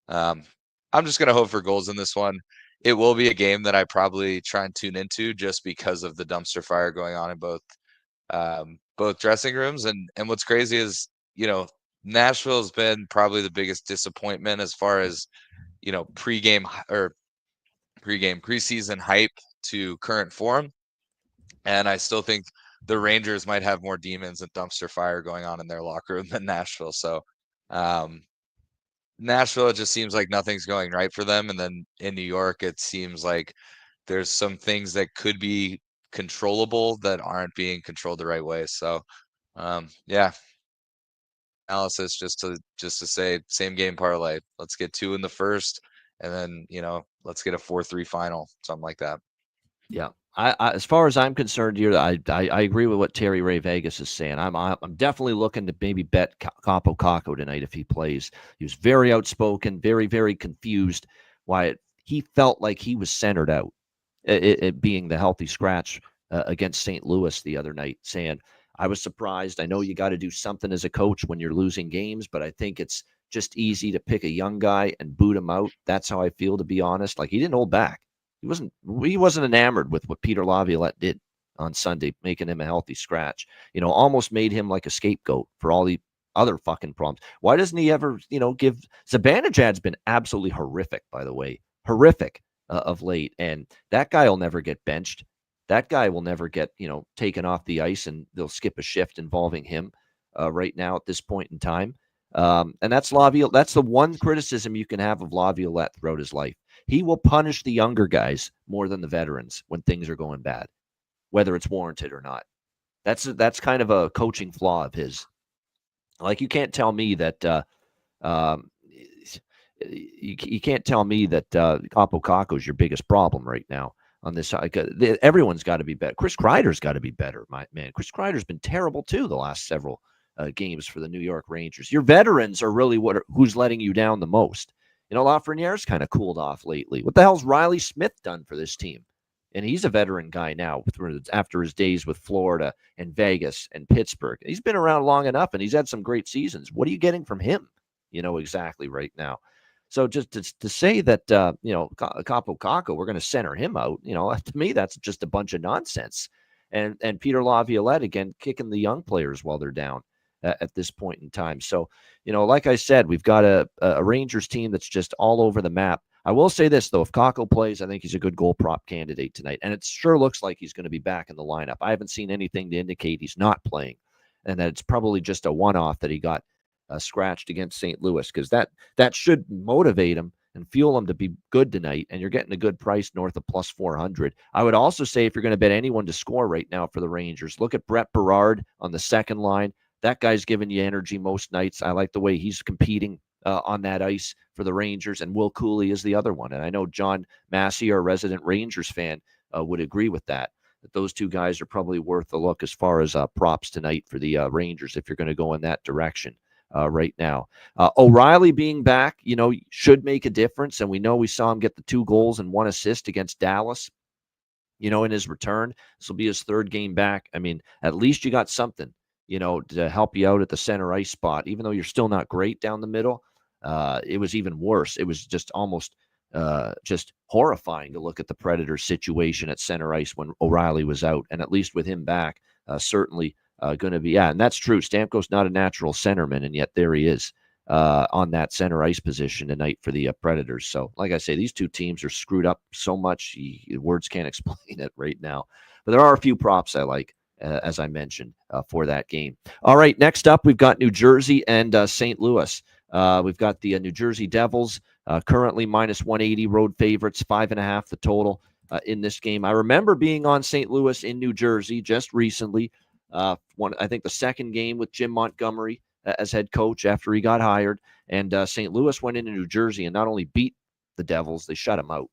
I'm just going to hope for goals in this one. It will be a game that I probably try and tune into just because of the dumpster fire going on in both dressing rooms. And what's crazy is, Nashville has been probably the biggest disappointment as far as, preseason hype to current form. And I still think the Rangers might have more demons and dumpster fire going on in their locker room than Nashville. So Nashville, it just seems like nothing's going right for them. And then in New York, it seems like there's some things that could be controllable that aren't being controlled the right way. So yeah. Analysis just to say same game parlay. Let's get 2 in the first, and then let's get a 4-3 final, something like that. Yeah, I as far as I'm concerned here, I agree with what Terry Ray Vegas is saying. I'm definitely looking to maybe bet Capo Caco tonight if he plays. He was very outspoken, very very confused. Why he felt like he was centered out, it being the healthy scratch against St. Louis the other night, saying, I was surprised. I know you got to do something as a coach when you're losing games, but I think it's just easy to pick a young guy and boot him out. That's how I feel, to be honest. Like, he didn't hold back. He wasn't enamored with what Peter Laviolette did on Sunday, making him a healthy scratch. Almost made him like a scapegoat for all the other fucking problems. Why doesn't he ever, give Zibanejad's been absolutely horrific, by the way, horrific of late, and that guy will never get benched. That guy will never get, taken off the ice, and they'll skip a shift involving him right now at this point in time. And that's Laviolette. That's the one criticism you can have of Laviolette throughout his life. He will punish the younger guys more than the veterans when things are going bad, whether it's warranted or not. That's kind of a coaching flaw of his. Like, you can't tell me that you can't tell me that Capo Caco is your biggest problem right now. On this side, everyone's got to be better. Chris Kreider's got to be better, my man. Chris Kreider's been terrible too the last several games for the New York Rangers. Your veterans are really who's letting you down the most. Lafreniere's kind of cooled off lately. What the hell's Riley Smith done for this team? And he's a veteran guy now after his days with Florida and Vegas and Pittsburgh. He's been around long enough, and he's had some great seasons. What are you getting from him? Exactly right now. So just to say that, Capo Caco, we're going to center him out, to me, that's just a bunch of nonsense. And Peter Laviolette, again, kicking the young players while they're down at this point in time. So, like I said, we've got a Rangers team that's just all over the map. I will say this, though. If Caco plays, I think he's a good goal prop candidate tonight. And it sure looks like he's going to be back in the lineup. I haven't seen anything to indicate he's not playing, and that it's probably just a one-off that he got scratched against St. Louis, because that should motivate him and fuel him to be good tonight. And you're getting a good price north of plus 400. I would also say, if you're going to bet anyone to score right now for the Rangers, look at Brett Berard on the second line. That guy's giving you energy most nights. I like the way he's competing on that ice for the Rangers, and Will Cooley is the other one. And I know John Massey, our resident Rangers fan, would agree with that those two guys are probably worth a look as far as props tonight for the Rangers, if you're going to go in that direction. Right now, O'Reilly being back, should make a difference. And we saw him get the 2 goals and 1 assist against Dallas, in his return. This will be his 3rd game back. I mean, at least you got something, to help you out at the center ice spot. Even though you're still not great down the middle, it was even worse. It was just almost just horrifying to look at the Predators' situation at center ice when O'Reilly was out. And at least with him back, certainly going to be, and that's true. Stamkos not a natural centerman, and yet there he is on that center ice position tonight for the Predators. So, like I say, these two teams are screwed up so much, words can't explain it right now. But there are a few props I like, as I mentioned, for that game. All right, next up, we've got New Jersey and St. Louis. We've got the New Jersey Devils, currently minus 180, road favorites, 5.5 the total in this game. I remember being on St. Louis in New Jersey just recently. I think the second game with Jim Montgomery as head coach after he got hired, and St. Louis went into New Jersey and not only beat the Devils, they shut them out.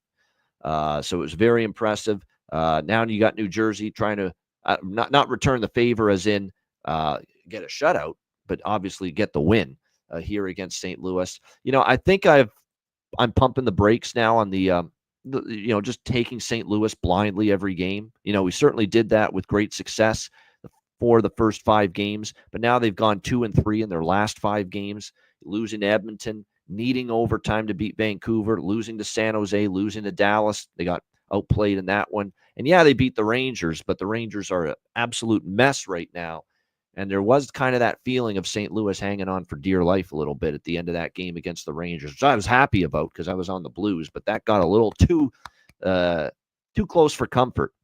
So it was very impressive. Now you got New Jersey trying to not return the favor as in get a shutout, but obviously get the win here against St. Louis. I think I'm pumping the brakes now on the just taking St. Louis blindly every game. We certainly did that with great success for the first 5 games, but now they've gone 2-3 in their last 5 games, losing to Edmonton, needing overtime to beat Vancouver, losing to San Jose, losing to Dallas. They got outplayed in that one. And yeah, they beat the Rangers, but the Rangers are an absolute mess right now. And there was kind of that feeling of St. Louis hanging on for dear life a little bit at the end of that game against the Rangers, which I was happy about because I was on the Blues, but that got a little too close for comfort,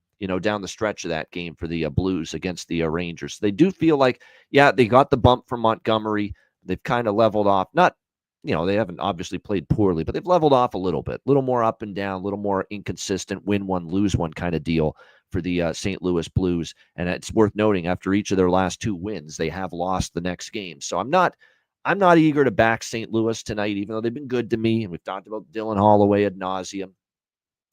down the stretch of that game for the Blues against the Rangers. They do feel like, yeah, they got the bump from Montgomery. They've kind of leveled off. Not, they haven't obviously played poorly, but they've leveled off a little bit, a little more up and down, a little more inconsistent, win one, lose one kind of deal for the St. Louis Blues. And it's worth noting, after each of their last 2 wins, they have lost the next game. So I'm not eager to back St. Louis tonight, even though they've been good to me. And we've talked about Dylan Holloway ad nauseum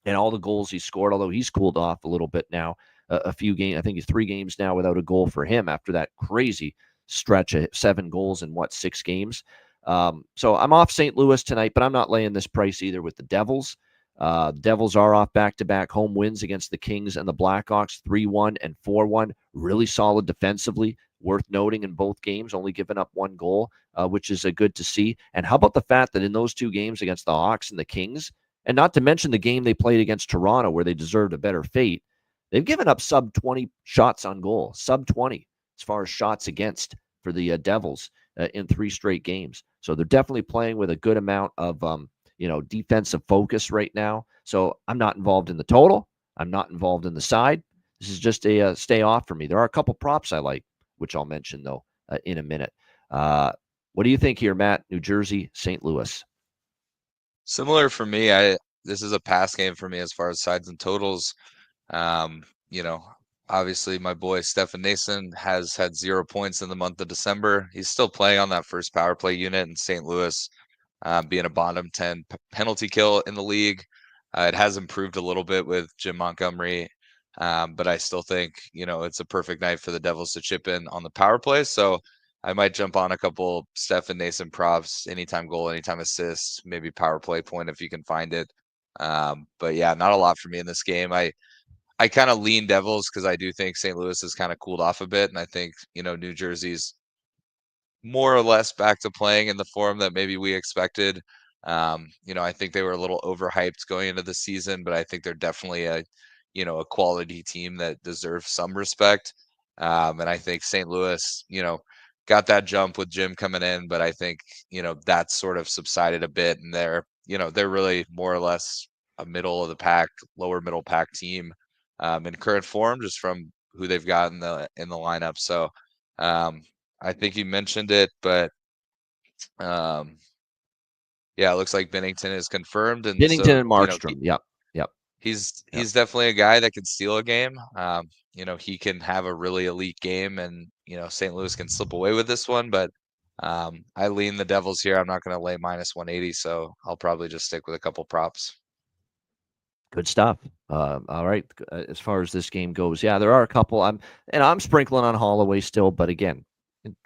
and all the goals he scored, although he's cooled off a little bit now. A few games, I think he's 3 games now without a goal for him after that crazy stretch of 7 goals in 6 games. So I'm off St. Louis tonight, but I'm not laying this price either with the Devils. The Devils are off back-to-back home wins against the Kings and the Blackhawks, 3-1 and 4-1. Really solid defensively, worth noting in both games, only giving up 1 goal, which is good to see. And how about the fact that in those 2 games against the Hawks and the Kings, and not to mention the game they played against Toronto where they deserved a better fate, they've given up sub-20 shots on goal, sub-20 as far as shots against for the Devils in 3 straight games. So they're definitely playing with a good amount of defensive focus right now. So I'm not involved in the total. I'm not involved in the side. This is just a stay off for me. There are a couple props I like, which I'll mention, though, in a minute. What do you think here, Matt? New Jersey, St. Louis. Similar for me. This is a pass game for me as far as sides and totals. Obviously my boy Stefan Nason has had 0 points in the month of December. He's still playing on that first power play unit in St. Louis, being a bottom 10 penalty kill in the league. It has improved a little bit with Jim Montgomery, but I still think, it's a perfect night for the Devils to chip in on the power play. So I might jump on a couple Stefan Nason props, anytime goal, anytime assist, maybe power play point if you can find it. But yeah, not a lot for me in this game. I kind of lean Devils because I do think St. Louis has kind of cooled off a bit. And I think, New Jersey's more or less back to playing in the form that maybe we expected. I think they were a little overhyped going into the season, but I think they're definitely a quality team that deserves some respect. And I think St. Louis, got that jump with Jim coming in, but I think, that's sort of subsided a bit. And they're really more or less a middle of the pack, lower middle pack team. In current form, just from who they've got in the lineup. So I think you mentioned it, but yeah, it looks like Binnington is confirmed, and Binnington so, and Markstrom. Yep. He's definitely a guy that can steal a game. He can have a really elite game, and St. Louis can slip away with this one. But I lean the Devils here. I'm not going to lay -180, so I'll probably just stick with a couple props. Good stuff. All right. As far as this game goes, yeah, there are a couple. I'm sprinkling on Holloway still, but again,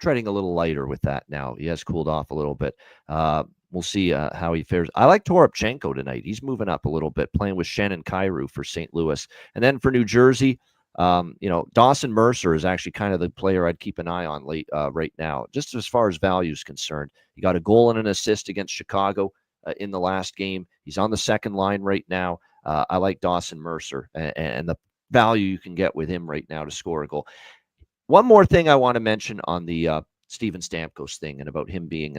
treading a little lighter with that now. He has cooled off a little bit. We'll see how he fares. I like Toropchenko tonight. He's moving up a little bit, playing with Shannon Kyrou for St. Louis. And then for New Jersey, Dawson Mercer is actually kind of the player I'd keep an eye on right now, just as far as value is concerned. He got a goal and an assist against Chicago in the last game. He's on the second line right now. I like Dawson Mercer and the value you can get with him right now to score a goal. One more thing I want to mention on the Steven Stamkos thing and about him being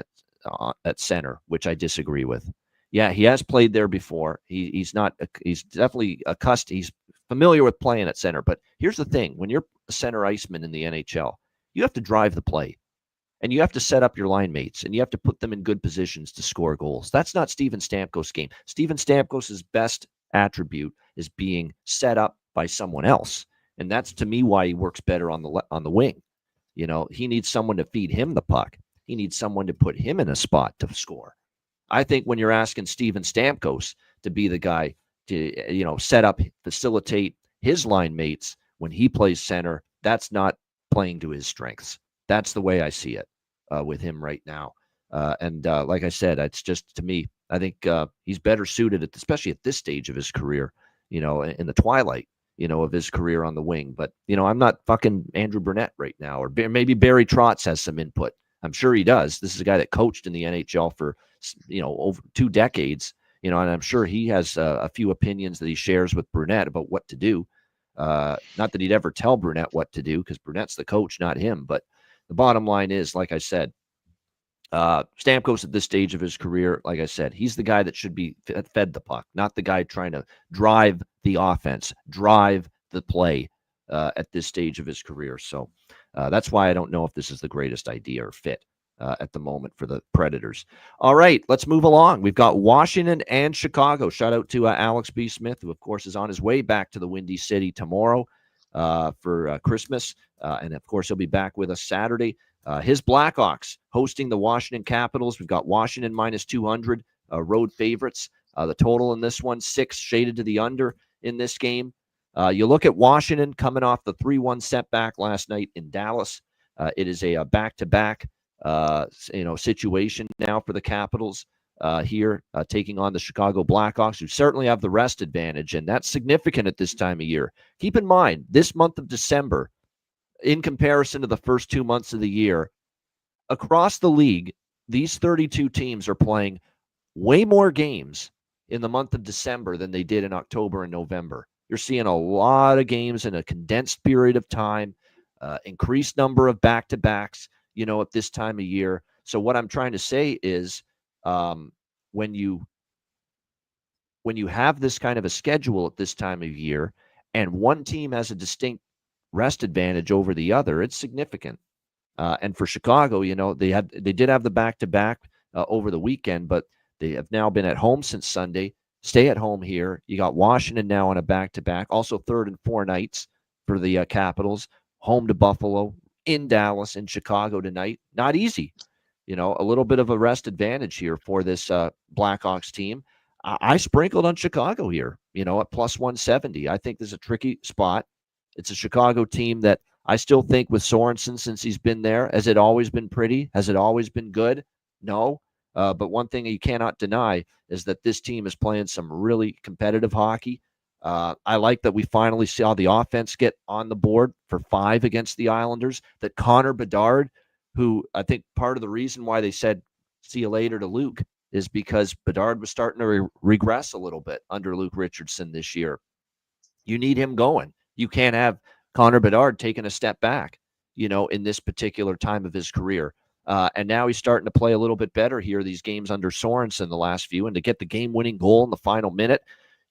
at center, which I disagree with. Yeah, he has played there before. He's definitely accustomed. He's familiar with playing at center. But here's the thing. When you're a center iceman in the NHL, you have to drive the play. And you have to set up your line mates, and you have to put them in good positions to score goals. That's not Steven Stamkos' game. Steven Stamkos' best attribute is being set up by someone else. And that's, to me, why he works better on the wing. He needs someone to feed him the puck. He needs someone to put him in a spot to score. I think when you're asking Steven Stamkos to be the guy to, set up, facilitate his line mates when he plays center, that's not playing to his strengths. That's the way I see it with him right now. And like I said, it's just, to me, I think he's better suited, especially at this stage of his career, in the twilight, of his career on the wing. But, I'm not fucking Andrew Burnett right now, or maybe Barry Trotz has some input. I'm sure he does. This is a guy that coached in the NHL for, over 2 decades, and I'm sure he has a few opinions that he shares with Burnett about what to do. Not that he'd ever tell Burnett what to do, because Burnett's the coach, not him. But the bottom line is, like I said, Stamkos at this stage of his career, like I said, he's the guy that should be fed the puck, not the guy trying to drive the offense, drive the play at this stage of his career. So that's why I don't know if this is the greatest idea or fit at the moment for the Predators. All right, let's move along. We've got Washington and Chicago. Shout out to Alex B. Smith, who, of course, is on his way back to the Windy City tomorrow for Christmas. And, of course, he'll be back with us Saturday. His Blackhawks hosting the Washington Capitals. We've got Washington minus 200, road favorites. The total in this one, 6, shaded to the under in this game. You look at Washington coming off the 3-1 setback last night in Dallas. It is a back-to-back situation now for the Capitals here, taking on the Chicago Blackhawks, who certainly have the rest advantage, and that's significant at this time of year. Keep in mind, this month of December, in comparison to the first 2 months of the year, across the league, these 32 teams are playing way more games in the month of December than they did in October and November. You're seeing a lot of games in a condensed period of time, increased number of back-to-backs, at this time of year. So what I'm trying to say is when you have this kind of a schedule at this time of year and one team has a distinct rest advantage over the other, it's significant. And for Chicago, they did have the back-to-back over the weekend, but they have now been at home since Sunday. Stay at home here. You got Washington now on a back-to-back, also 3rd and 4 nights for the Capitals, home to Buffalo, in Dallas, in Chicago tonight. Not easy. A little bit of a rest advantage here for this Blackhawks team. I sprinkled on Chicago here, at plus 170. I think this is a tricky spot. It's a Chicago team that I still think, with Sorensen, since he's been there, has it always been pretty? Has it always been good? No. But one thing you cannot deny is that this team is playing some really competitive hockey. I like that we finally saw the offense get on the board for 5 against the Islanders, that Connor Bedard, who I think part of the reason why they said see you later to Luke is because Bedard was starting to regress a little bit under Luke Richardson this year. You need him going. You can't have Connor Bedard taking a step back, in this particular time of his career. And now he's starting to play a little bit better here, these games under Sorensen, the last few, and to get the game-winning goal in the final minute,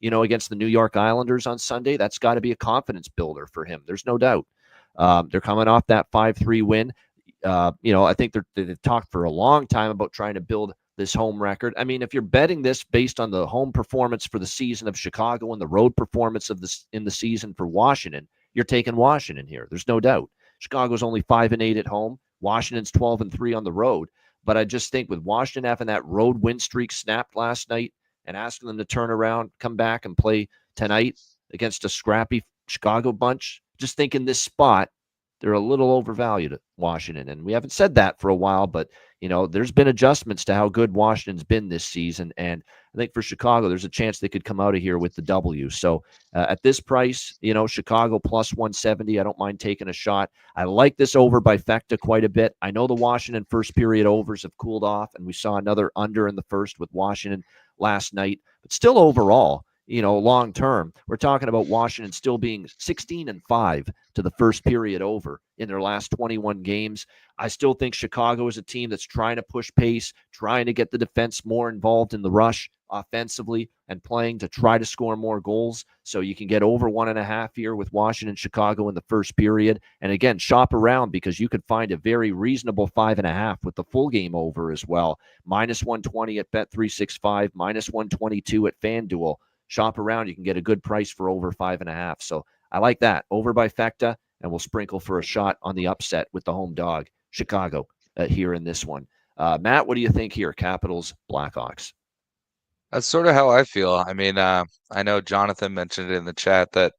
against the New York Islanders on Sunday, that's got to be a confidence builder for him. There's no doubt. They're coming off that 5-3 win. I think they've talked for a long time about trying to build this home record. I mean, if you're betting this based on the home performance for the season of Chicago and the road performance in the season for Washington, you're taking Washington here. There's no doubt. Chicago's only 5-8 at home. Washington's 12-3 on the road. But I just think with Washington having that road win streak snapped last night and asking them to turn around, come back and play tonight against a scrappy Chicago bunch, just think in this spot, they're a little overvalued at Washington. And we haven't said that for a while, but, there's been adjustments to how good Washington's been this season. And I think for Chicago, there's a chance they could come out of here with the W. So at this price, Chicago plus 170, I don't mind taking a shot. I like this over by Fecta quite a bit. I know the Washington first period overs have cooled off, and we saw another under in the first with Washington last night. But still overall, long term, we're talking about Washington still being 16-5 to the first period over in their last 21 games. I still think Chicago is a team that's trying to push pace, trying to get the defense more involved in the rush offensively and playing to try to score more goals. So you can get over 1.5 here with Washington, Chicago in the first period. And again, shop around because you could find a very reasonable 5.5 with the full game over as well. Minus 120 at Bet365, minus 122 at FanDuel. Shop around. You can get a good price for over 5.5. So I like that. Over by Fecta, and we'll sprinkle for a shot on the upset with the home dog, Chicago, here in this one. Matt, what do you think here? Capitals, Blackhawks. That's sort of how I feel. I mean, I know Jonathan mentioned it in the chat that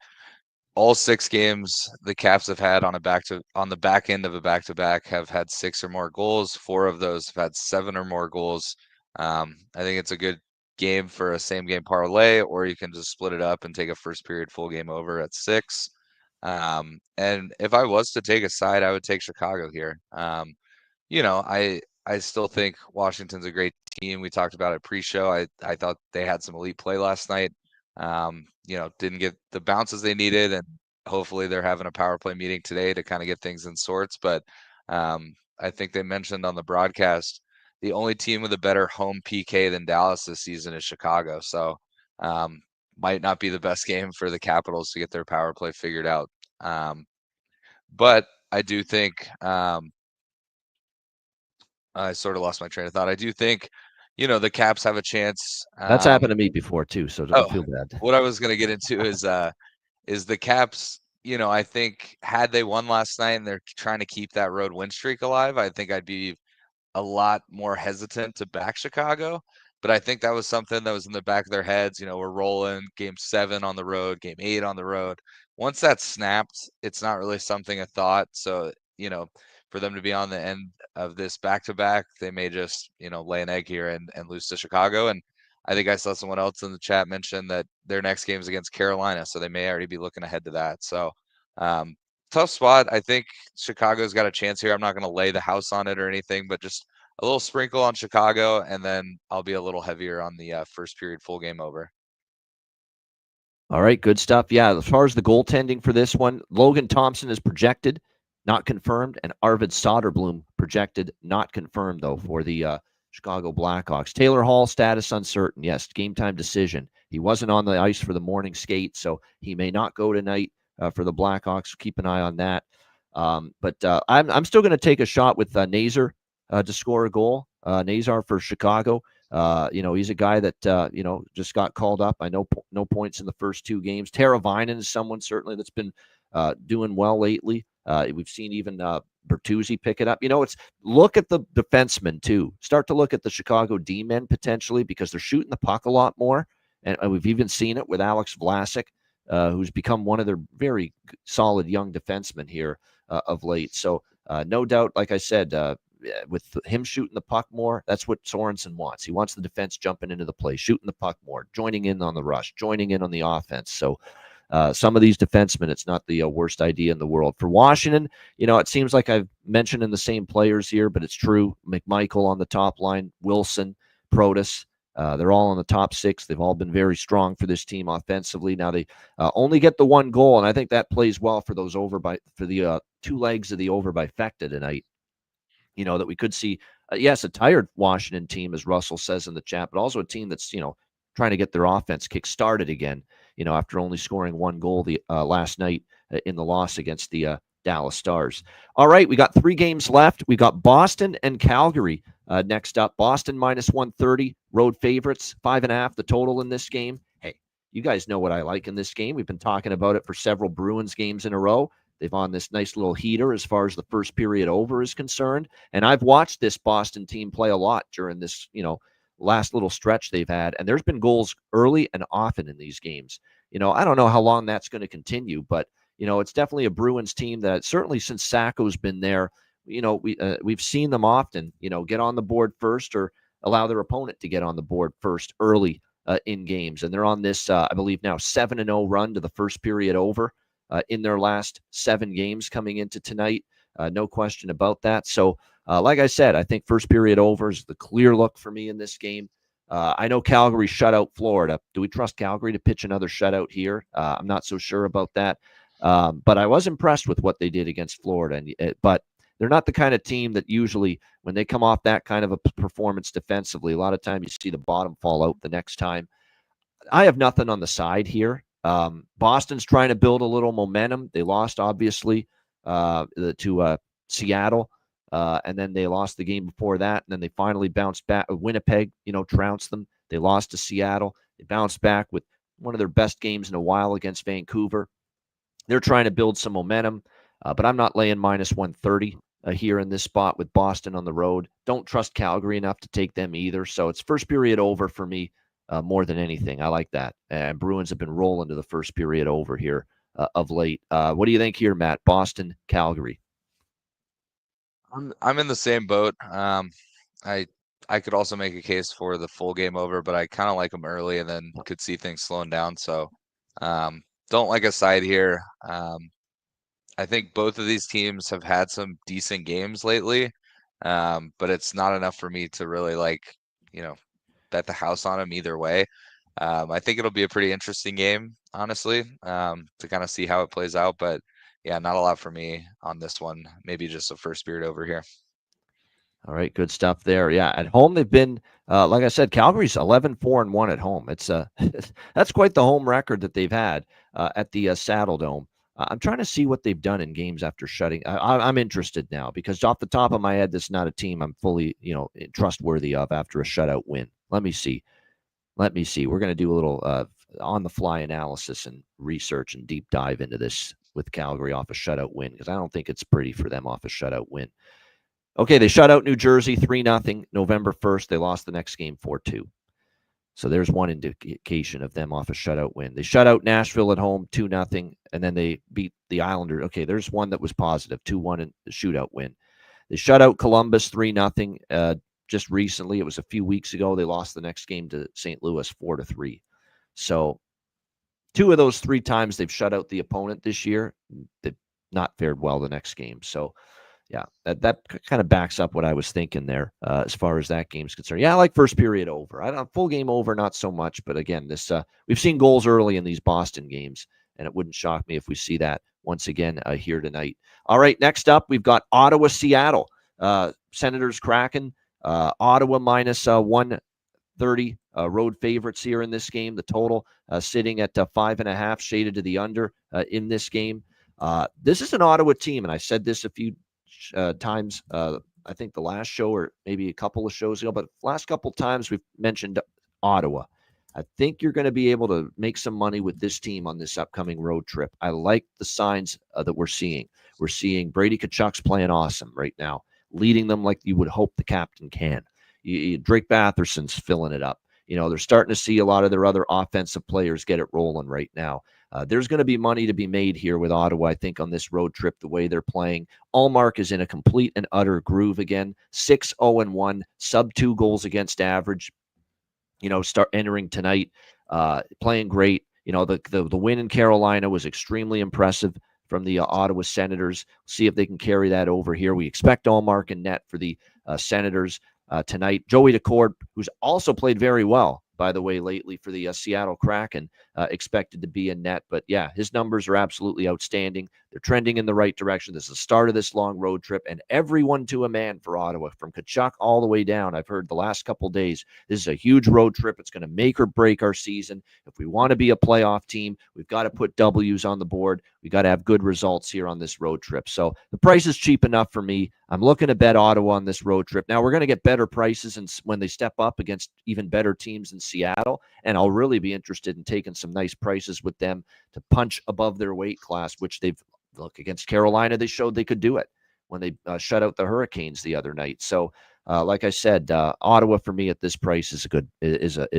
all 6 games the Caps have had on the back end of a back-to-back have had 6 or more goals. 4 of those have had 7 or more goals. I think it's a good game for a same game parlay, or you can just split it up and take a first period full game over at 6. And if I was to take a side, I would take Chicago here. I still think Washington's a great team. We talked about it pre-show. I thought they had some elite play last night. Didn't get the bounces they needed, and hopefully they're having a power play meeting today to kind of get things in sorts. But I think they mentioned on the broadcast the only team with a better home PK than Dallas this season is Chicago. So might not be the best game for the Capitals to get their power play figured out. But I do think I sort of lost my train of thought. I do think, the Caps have a chance. That's happened to me before too, so don't feel bad. What I was going to get into is the Caps. I think had they won last night and they're trying to keep that road win streak alive, I think I'd be a lot more hesitant to back Chicago. But I think that was something that was in the back of their heads. We're rolling game 7 on the road, game 8 on the road. Once that's snapped, it's not really something I thought. So, for them to be on the end of this back-to-back, they may just, lay an egg here and lose to Chicago. And I think I saw someone else in the chat mention that their next game is against Carolina, so they may already be looking ahead to that. So tough spot. I think Chicago's got a chance here. I'm not going to lay the house on it or anything, but just a little sprinkle on Chicago, and then I'll be a little heavier on the first period full game over. All right, good stuff. Yeah, as far as the goaltending for this one, Logan Thompson is projected, not confirmed, and Arvid Soderblom projected, not confirmed, though, for the Chicago Blackhawks. Taylor Hall, status uncertain. Yes, game time decision. He wasn't on the ice for the morning skate, so he may not go tonight for the Blackhawks. Keep an eye on that. But I'm still going to take a shot with Nazar to score a goal. Nazar for Chicago. He's a guy that, just got called up. I know no points in the first 2 games. Tara Vinen is someone certainly that's been doing well lately. We've seen even Bertuzzi pick it up. Look at the defensemen too. Start to look at the Chicago D-men potentially because they're shooting the puck a lot more. And we've even seen it with Alex Vlasic, who's become one of their very solid young defensemen here of late. So no doubt, like I said, with him shooting the puck more, that's what Sorensen wants. He wants the defense jumping into the play, shooting the puck more, joining in on the rush, joining in on the offense. So some of these defensemen, it's not the worst idea in the world. For Washington, it seems like I've mentioned in the same players here, but it's true. McMichael on the top line, Wilson, Protas, they're all on the top 6. They've all been very strong for this team offensively. Now they only get the 1 goal, and I think that plays well for those for the 2 legs of the over by Fecta tonight. That we could see, yes, a tired Washington team, as Russell says in the chat, but also a team that's, trying to get their offense kick-started again, after only scoring 1 goal last night in the loss against the Dallas Stars. All right, we got 3 games left. We got Boston and Calgary next up. Boston minus 130, road favorites, 5.5 the total in this game. Hey, you guys know what I like in this game. We've been talking about it for several Bruins games in a row. They've on this nice little heater as far as the first period over is concerned. And I've watched this Boston team play a lot during this, last little stretch they've had. And there's been goals early and often in these games. I don't know how long that's going to continue, but, it's definitely a Bruins team that certainly since Sacco's been there, we've seen them often, get on the board first or allow their opponent to get on the board first early in games. And they're on this, I believe now 7-0 run to the first period over. In their last 7 games coming into tonight. No question about that. So, like I said, I think first period over is the clear look for me in this game. I know Calgary shut out Florida. Do we trust Calgary to pitch another shutout here? I'm not so sure about that. But I was impressed with what they did against Florida. But they're not the kind of team that usually, when they come off that kind of a performance defensively, a lot of times you see the bottom fall out the next time. I have nothing on the side here. Boston's trying to build a little momentum. They lost, obviously, to Seattle, and then they lost the game before that, and then they finally bounced back. Winnipeg, trounced them. They lost to Seattle. They bounced back with one of their best games in a while against Vancouver. They're trying to build some momentum, but I'm not laying minus 130 here in this spot with Boston on the road. Don't trust Calgary enough to take them either, so it's first period over for me. More than anything. I like that. And Bruins have been rolling to the first period over here of late. What do you think here, Matt? Boston, Calgary. I'm in the same boat. I I could also make a case for the full game over, but I kind of like them early and then could see things slowing down. So don't like a side here. I think both of these teams have had some decent games lately, but it's not enough for me to really you know, bet the house on them either way. I think it'll be a pretty interesting game, honestly, to kind of see how it plays out. But yeah, not a lot for me on this one. Maybe just a first period over here. All right, good stuff there. Yeah, at home they've been, like I said, Calgary's 11-4-1 at home. It's that's quite the home record that they've had at the Saddle Dome. I'm trying to see what they've done in games after shutting. I'm interested now because off the top of my head, this is not a team I'm fully, trustworthy of after a shutout win. Let me see. We're going to do a little on-the-fly analysis and research and deep dive into this with Calgary off a shutout win because I don't think it's pretty for them off a shutout win. Okay, they shut out New Jersey 3-0 November 1st. They lost the next game 4-2. So there's one indication of them off a shutout win. They shut out Nashville at home 2-0, and then they beat the Islanders. Okay, there's one that was positive, 2-1 in the shootout win. They shut out Columbus 3-0 just recently. It was a few weeks ago. They lost the next game to St. Louis 4-3. So 2 of those 3 times they've shut out the opponent this year, they've not fared well the next game. So yeah, that kind of backs up what I was thinking there as far as that game's concerned. Yeah, I like first period over. I don't full game over, not so much. But again, this we've seen goals early in these Boston games, and it wouldn't shock me if we see that once again here tonight. All right, next up we've got Ottawa, Seattle, Senators, Kraken, Ottawa minus 130 road favorites here in this game. The total sitting at 5.5, shaded to the under in this game. This is an Ottawa team, and I said this a few times, I think the last show or maybe a couple of shows ago, but last couple of times we've mentioned Ottawa. I think you're going to be able to make some money with this team on this upcoming road trip. I like the signs that we're seeing. We're seeing Brady Tkachuk's playing awesome right now, leading them like you would hope the captain can. Drake Batherson's filling it up. They're starting to see a lot of their other offensive players get it rolling right now. There's going to be money to be made here with Ottawa, I think, on this road trip, the way they're playing. Ullmark is in a complete and utter groove again. 6-0-1, sub 2 goals against average. Start entering tonight, playing great. The win in Carolina was extremely impressive from the Ottawa Senators. See if they can carry that over here. We expect Ullmark and net for the Senators tonight. Joey Daccord, who's also played very well, by the way, lately for the Seattle Kraken, expected to be in net. But yeah, his numbers are absolutely outstanding. They're trending in the right direction. This is the start of this long road trip, and everyone to a man for Ottawa, from Tkachuk all the way down. I've heard the last couple of days, this is a huge road trip. It's going to make or break our season. If we want to be a playoff team, we've got to put W's on the board. We got to have good results here on this road trip. So the price is cheap enough for me. I'm looking to bet Ottawa on this road trip. Now, we're going to get better prices when they step up against even better teams in Seattle, and I'll really be interested in taking some nice prices with them to punch above their weight class, which they've look against Carolina. They showed they could do it when they shut out the Hurricanes the other night. So, like I said, Ottawa for me at this price is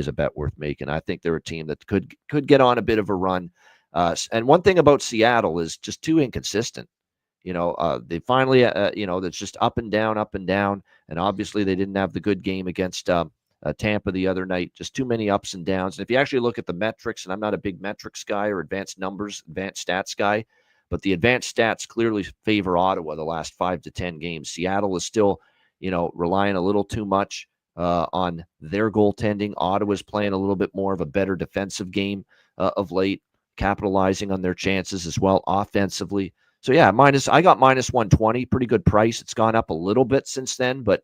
a bet worth making. I think they're a team that could get on a bit of a run. And one thing about Seattle is just too inconsistent. They finally, that's just up and down. And obviously they didn't have the good game against Tampa the other night. Just too many ups and downs. And if you actually look at the metrics, and I'm not a big metrics guy or advanced stats guy, but the advanced stats clearly favor Ottawa the last 5 to 10 games. Seattle is still, relying a little too much on their goaltending. Ottawa's playing a little bit more of a better defensive game of late, capitalizing on their chances as well offensively. So yeah, I got minus 120, pretty good price. It's gone up a little bit since then, but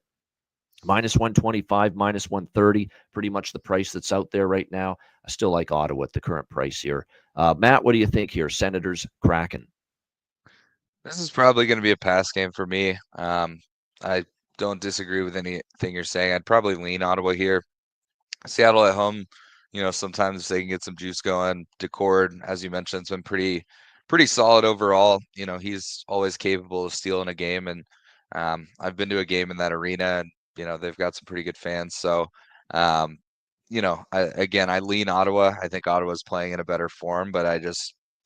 minus 125, minus 130, pretty much the price that's out there right now. I still like Ottawa at the current price here. Matt, what do you think here? Senators, Kraken. This is probably going to be a pass game for me. I don't disagree with anything you're saying. I'd probably lean Ottawa here. Seattle at home, sometimes they can get some juice going. Daccord, as you mentioned, has been pretty solid overall. He's always capable of stealing a game, and I've been to a game in that arena, and they've got some pretty good fans. So, I lean Ottawa. I think Ottawa's playing in a better form, but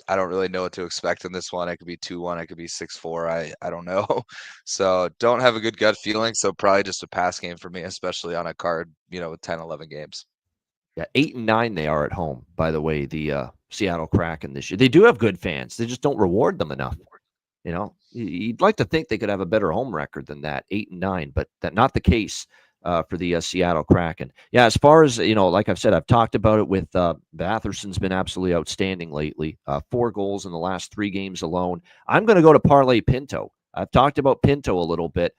I don't really know what to expect in this one. It could be 2-1. It could be 6-4. I don't know. So don't have a good gut feeling. So probably just a pass game for me, especially on a card, with 10, 11 games. Yeah, 8-9 they are at home, by the way, the Seattle Kraken this year. They do have good fans. They just don't reward them enough. You'd like to think they could have a better home record than that, 8-9, but that's not the case for the Seattle Kraken. Yeah, as far as, like I've said, I've talked about it with Batherson's been absolutely outstanding lately. 4 goals in the last 3 games alone. I'm going to go to parlay Pinto. I've talked about Pinto a little bit.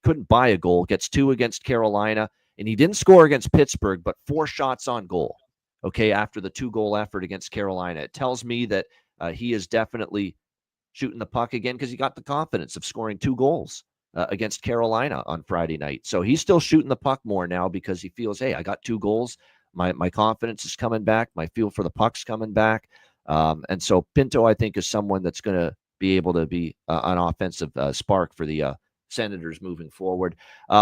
Couldn't buy a goal, gets 2 against Carolina, and he didn't score against Pittsburgh, but 4 shots on goal, okay, after the 2-goal effort against Carolina. It tells me that he is definitely shooting the puck again because he got the confidence of scoring 2 goals against Carolina on Friday night. So he's still shooting the puck more now because he feels, hey, I got 2 goals. My confidence is coming back. My feel for the puck's coming back. And so Pinto, I think, is someone that's going to be able to be an offensive spark for the Senators moving forward.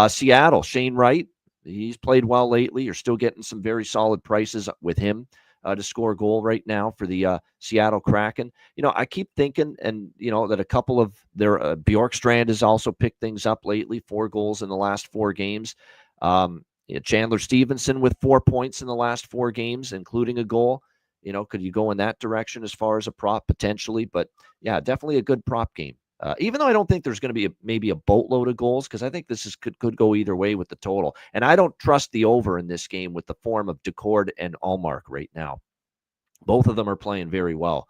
Seattle, Shane Wright, he's played well lately. You're still getting some very solid prices with him to score a goal right now for the Seattle Kraken. I keep thinking, and that a couple of their Bjorkstrand has also picked things up lately. 4 goals in the last 4 games. Chandler Stevenson with 4 points in the last 4 games, including a goal. Could you go in that direction as far as a prop potentially? But yeah, definitely a good prop game. Even though I don't think there's going to be maybe a boatload of goals, because I think this could go either way with the total. And I don't trust the over in this game with the form of Decord and Allmark right now. Both of them are playing very well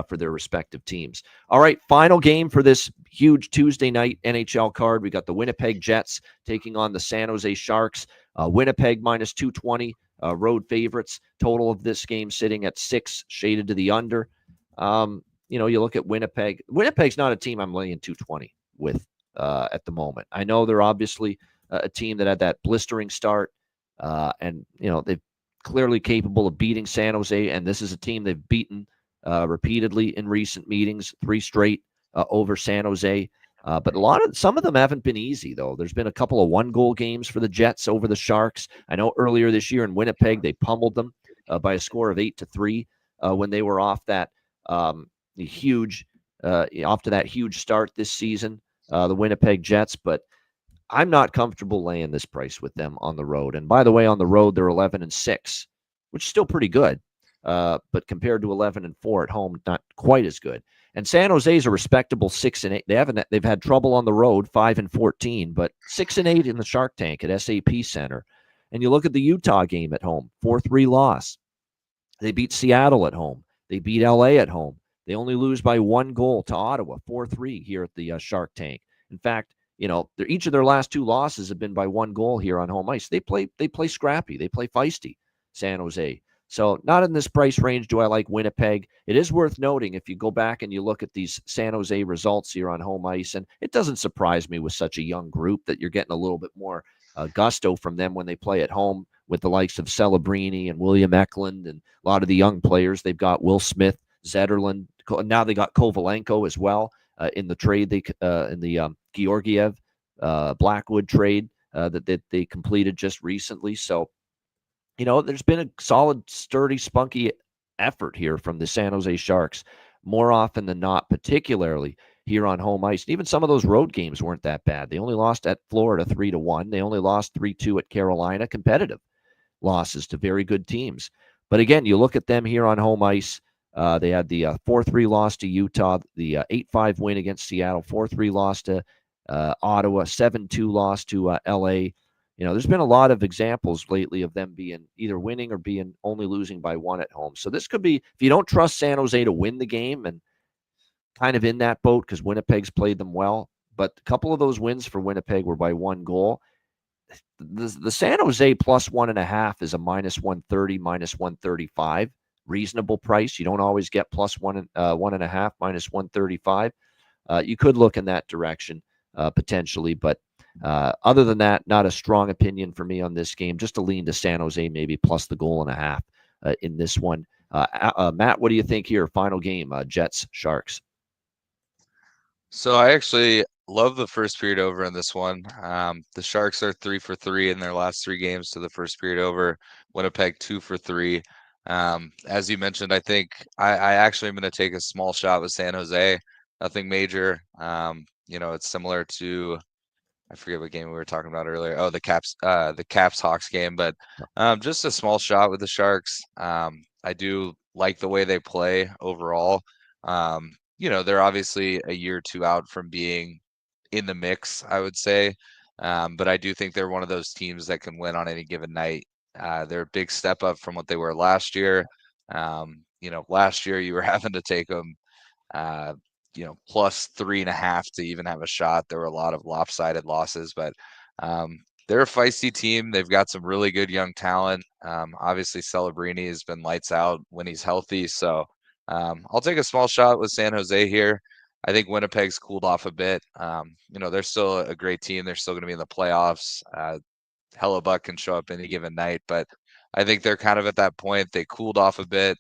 for their respective teams. All right, final game for this huge Tuesday night NHL card. We got the Winnipeg Jets taking on the San Jose Sharks. Winnipeg minus 220, road favorites. Total of this game sitting at 6, shaded to the under. You look at Winnipeg. Winnipeg's not a team I'm laying 220 with at the moment. I know they're obviously a team that had that blistering start, and they've clearly capable of beating San Jose, and this is a team they've beaten repeatedly in recent meetings, 3 straight over San Jose. But some of them haven't been easy, though. There's been a couple of 1-goal games for the Jets over the Sharks. I know earlier this year in Winnipeg, they pummeled them by a score of 8-3 when they were off that huge start this season, the Winnipeg Jets. But I'm not comfortable laying this price with them on the road. And by the way, on the road, they're 11-6, which is still pretty good. But compared to 11-4 at home, not quite as good. And San Jose is a respectable 6-8. They've had trouble on the road, 5-14, but 6-8 in the Shark Tank at SAP Center. And you look at the Utah game at home, 4-3 loss. They beat Seattle at home. They beat LA at home. They only lose by 1 goal to Ottawa, 4-3 here at the Shark Tank. In fact, each of their last 2 losses have been by 1 goal here on home ice. They play scrappy. They play feisty, San Jose. So not in this price range do I like Winnipeg. It is worth noting if you go back and you look at these San Jose results here on home ice, and it doesn't surprise me with such a young group that you're getting a little bit more gusto from them when they play at home with the likes of Celebrini and William Eklund and a lot of the young players. They've got Will Smith, Zetterlund. Now they got Kovalenko as well in the trade in the Georgiev Blackwood trade that they completed just recently. So there's been a solid, sturdy, spunky effort here from the San Jose Sharks more often than not, particularly here on home ice. And even some of those road games weren't that bad. They only lost at Florida 3-1. They only lost 3-2 at Carolina. Competitive losses to very good teams. But again, you look at them here on home ice. They had the 4-3 loss to Utah, the 8-5 win against Seattle, 4-3 loss to Ottawa, 7-2 loss to LA. There's been a lot of examples lately of them being either winning or being only losing by 1 at home. So this could be, if you don't trust San Jose to win the game, and kind of in that boat because Winnipeg's played them well, but a couple of those wins for Winnipeg were by 1 goal. The San Jose plus 1.5 is a -130, -135. Reasonable price. You don't always get plus 1.5, -135. You could look in that direction potentially, but other than that, not a strong opinion for me on this game. Just a lean to San Jose, maybe plus the 1.5 in this one. Matt, what do you think here? Final game, Jets, Sharks. So I actually love the first period over in this one. The Sharks are 3 for 3 in their last 3 games to the first period over. Winnipeg 2 for 3. As you mentioned, I think I actually am going to take a small shot with San Jose. Nothing major. It's similar to, I forget what game we were talking about earlier. Oh, the Caps Hawks game, but just a small shot with the Sharks. I do like the way they play overall. They're obviously a year or two out from being in the mix, I would say. But I do think they're one of those teams that can win on any given night. They're a big step up from what they were last year. Last year you were having to take them, plus 3.5 to even have a shot. There were a lot of lopsided losses, but they're a feisty team. They've got some really good young talent. Obviously, Celebrini has been lights out when he's healthy. So I'll take a small shot with San Jose here. I think Winnipeg's cooled off a bit. They're still a great team. They're still going to be in the playoffs. Hellebuck can show up any given night, but I think they're kind of at that point. They cooled off a bit.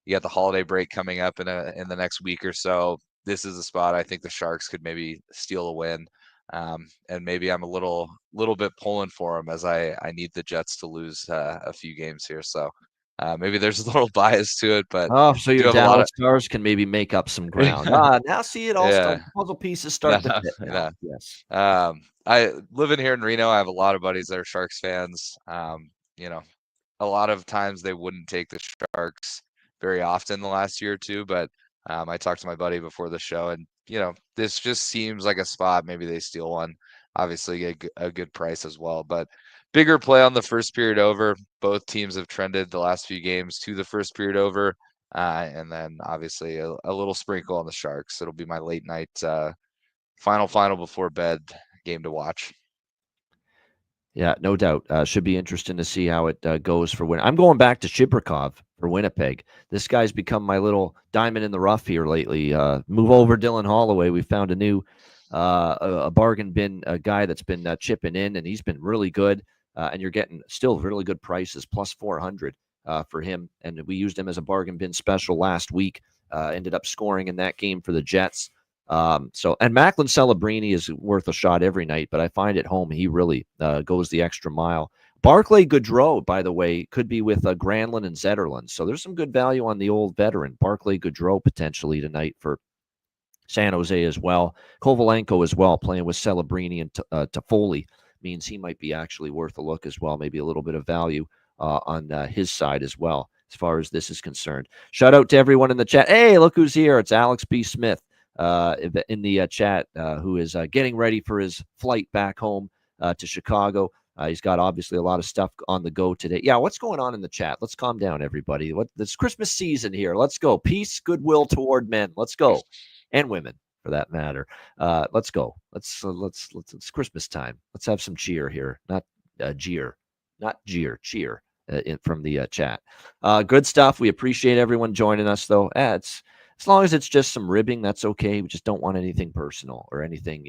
You got the holiday break coming up in the next week or so. This is a spot I think the Sharks could maybe steal a win. And maybe I'm a little bit pulling for them as I need the Jets to lose a few games here. So maybe there's a little bias to it, but so your Dallas Stars can maybe make up some ground. Now see it all. Yeah. Puzzle pieces start to fit now. Yes. I living here in Reno. I have a lot of buddies that are Sharks fans. A lot of times they wouldn't take the Sharks very often the last year or two, but I talked to my buddy before the show, and this just seems like a spot. Maybe they steal one. Obviously, get a good price as well. But bigger play on the first period over. Both teams have trended the last few games to the first period over, and then obviously a little sprinkle on the Sharks. It'll be my late night final before bed game to watch. Yeah, no doubt. Should be interesting to see how it goes for Winnipeg. I'm going back to Shibrikov for Winnipeg. This guy's become my little diamond in the rough here lately. Move over Dylan Holloway. We found a new a bargain bin guy that's been chipping in, and he's been really good. And you're getting still really good prices, plus 400 for him. And we used him as a bargain bin special last week. Ended up scoring in that game for the Jets. And Macklin Celebrini is worth a shot every night, but I find at home he really goes the extra mile. Barclay Goodrow, by the way, could be with Granlund and Zetterlund. So there's some good value on the old veteran. Barclay Goodrow potentially tonight for San Jose as well. Kovalenko as well, playing with Celebrini and Toffoli means he might be actually worth a look as well. Maybe a little bit of value on his side as well, as far as this is concerned. Shout out to everyone in the chat. Hey, look who's here. It's Alex B. Smith. In the chat, who is getting ready for his flight back home to Chicago. He's got obviously a lot of stuff on the go today. Yeah, what's going on in the chat? Let's calm down, everybody. It's Christmas season here. Let's go. Peace, goodwill toward men. Let's go, and women for that matter. Let's go. Let's. It's Christmas time. Let's have some cheer here, not jeer, cheer from the chat. Good stuff. We appreciate everyone joining us, though. As long as it's just some ribbing, that's okay. We just don't want anything personal or anything,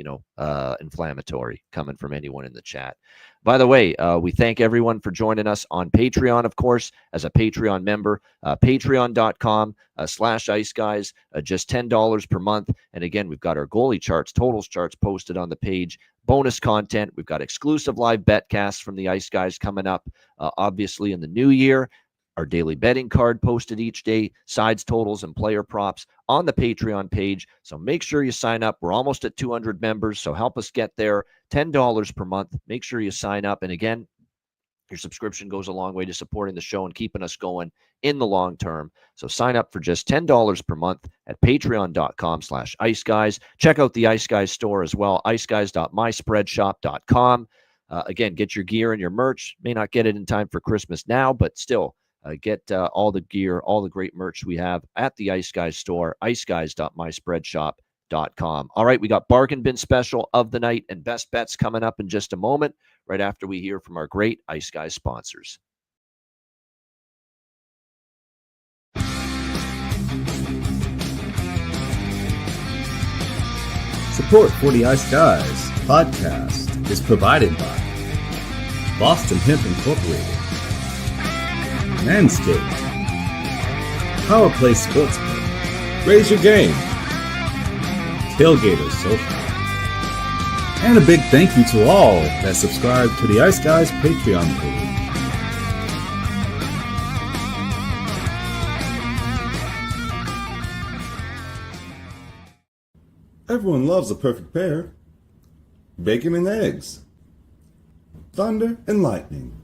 inflammatory coming from anyone in the chat. By the way, we thank everyone for joining us on Patreon, of course, as a Patreon member. Patreon.com/IceGuys, just $10 per month. And again, we've got our goalie charts, totals charts posted on the page. Bonus content. We've got exclusive live betcasts from the Ice Guys coming up, obviously, in the new year. Our daily betting card posted each day, sides, totals, and player props on the Patreon page. So make sure you sign up. We're almost at 200 members, so help us get there. $10 per month. Make sure you sign up. And again, your subscription goes a long way to supporting the show and keeping us going in the long term. So sign up for just $10 per month at patreon.com/IceGuys. Check out the Ice Guys store as well, iceguys.myspreadshop.com. Again, get your gear and your merch. May not get it in time for Christmas now, but still, get all the gear, all the great merch we have at the Ice Guys store, iceguys.myspreadshop.com. All right, we got Bargain Bin Special of the night and Best Bets coming up in just a moment, right after we hear from our great Ice Guys sponsors. Support for the Ice Guys podcast is provided by Boston Hemp Incorporated, Manscaped, Power Play Sportsbook, Raise Your Game, Tailgater Sofa, and a big thank you to all that subscribe to the Ice Guys Patreon page. Everyone loves a perfect pair. Bacon and eggs. Thunder and lightning.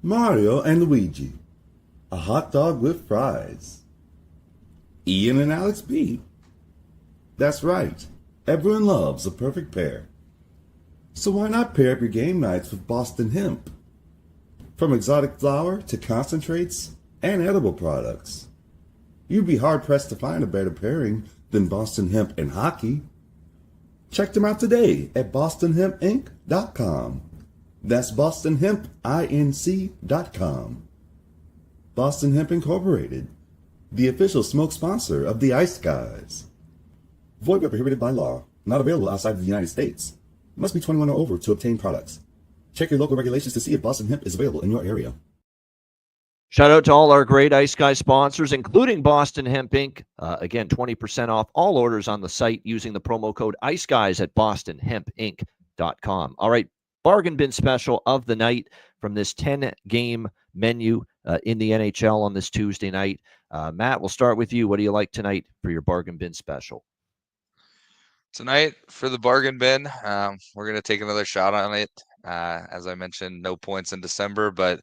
Mario and Luigi. A hot dog with fries. Ian and Alex B. That's right. Everyone loves a perfect pair. So why not pair up your game nights with Boston Hemp? From exotic flower to concentrates and edible products. You'd be hard-pressed to find a better pairing than Boston Hemp and hockey. Check them out today at bostonhempinc.com. That's bostonhempinc.com. Boston Hemp Incorporated, the official smoke sponsor of the Ice Guys. Void where prohibited by law. Not available outside of the United States. Must be 21 or over to obtain products. Check your local regulations to see if Boston Hemp is available in your area. Shout out to all our great Ice Guy sponsors, including Boston Hemp Inc. Again, 20% off all orders on the site using the promo code Ice Guys at bostonhempinc.com. All right, bargain bin special of the night from this 10-game menu in the NHL on this Tuesday night. Matt, we'll start with you. What do you like tonight for your bargain bin special? Tonight for the bargain bin, we're going to take another shot on it. As I mentioned, no points in December, but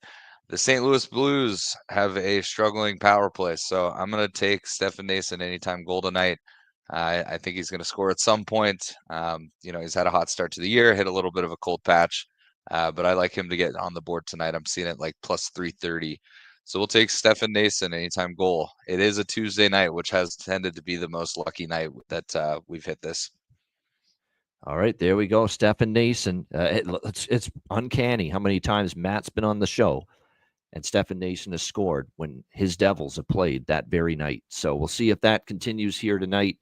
the St. Louis Blues have a struggling power play. So I'm going to take Stefan Noesen anytime goal tonight. I think he's going to score at some point. He's had a hot start to the year, hit a little bit of a cold patch, but I like him to get on the board tonight. I'm seeing it like plus 330. So we'll take Stefan Noesen anytime goal. It is a Tuesday night, which has tended to be the most lucky night that we've hit this. All right, there we go. Stefan Noesen. It's uncanny how many times Matt's been on the show and Stefan Noesen has scored when his Devils have played that very night. So we'll see if that continues here tonight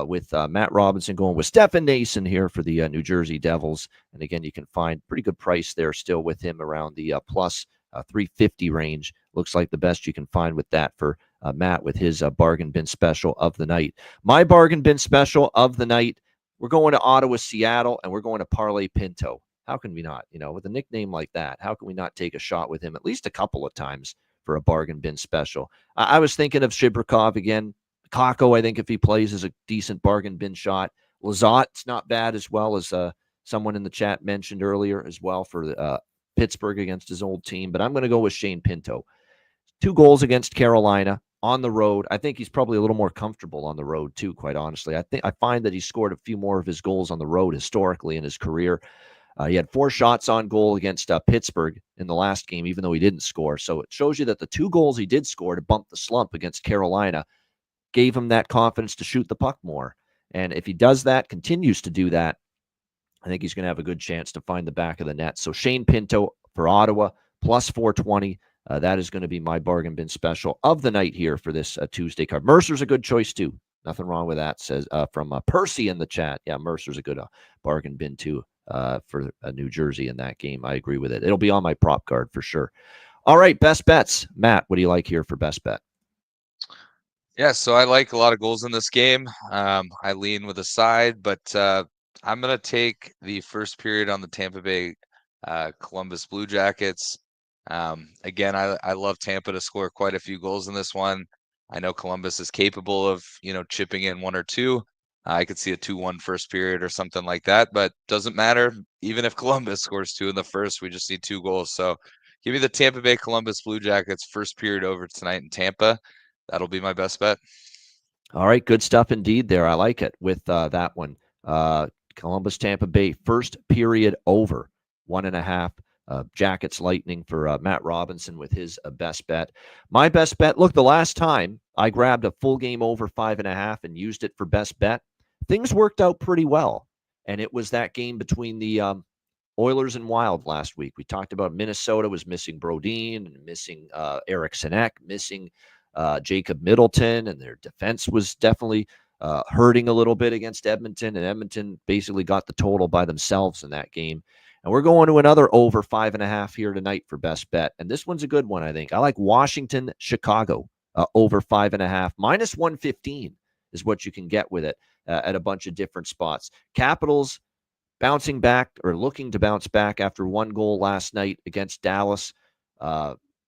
with Matt Robinson going with Stefan Noesen here for the New Jersey Devils. And again, you can find pretty good price there still with him around the plus 350 range. Looks like the best you can find with that for Matt with his bargain bin special of the night. My bargain bin special of the night, we're going to Ottawa, Seattle, and we're going to parlay Pinto. How can we not? With a nickname like that, how can we not take a shot with him at least a couple of times for a bargain bin special? I was thinking of Shibrikov again. Kakko, I think if he plays, is a decent bargain bin shot. Lazat's not bad as well, as someone in the chat mentioned earlier as well for Pittsburgh against his old team. But I'm going to go with Shane Pinto. 2 goals against Carolina on the road. I think he's probably a little more comfortable on the road too, quite honestly. I find that he scored a few more of his goals on the road historically in his career. He had 4 shots on goal against Pittsburgh in the last game, even though he didn't score. So it shows you that the 2 goals he did score to bump the slump against Carolina gave him that confidence to shoot the puck more. And if he does that, continues to do that, I think he's going to have a good chance to find the back of the net. So Shane Pinto for Ottawa, plus 420. That is going to be my bargain bin special of the night here for this Tuesday card. Mercer's a good choice too. Nothing wrong with that, says from Percy in the chat. Yeah, Mercer's a good bargain bin too for New Jersey in that game. I agree with it. It'll be on my prop card for sure. All right, best bets. Matt, what do you like here for best bet? Yeah, so I like a lot of goals in this game. I lean with a side, but I'm going to take the first period on the Tampa Bay Columbus Blue Jackets. Again, I love Tampa to score quite a few goals in this one. I know Columbus is capable of, chipping in 1 or 2. I could see a 2-1 first period or something like that, but doesn't matter. Even if Columbus scores 2 in the first, we just need 2 goals. So give me the Tampa Bay Columbus Blue Jackets first period over tonight in Tampa. That'll be my best bet. All right, good stuff indeed there. I like it with that one. Columbus, Tampa Bay, first period over 1.5. Jackets Lightning for Matt Robinson with his best bet. My best bet, look, the last time I grabbed a full game over 5.5 and used it for best bet, things worked out pretty well. And it was that game between the Oilers and Wild last week. We talked about Minnesota was missing Brodin and missing Eric Sinek, missing Jacob Middleton, and their defense was definitely hurting a little bit against Edmonton, and Edmonton basically got the total by themselves in that game. And we're going to another over 5.5 here tonight for best bet. And this one's a good one, I think. I like Washington, Chicago, over 5.5. Minus 115 is what you can get with it at a bunch of different spots. Capitals bouncing back or looking to bounce back after 1 goal last night against Dallas.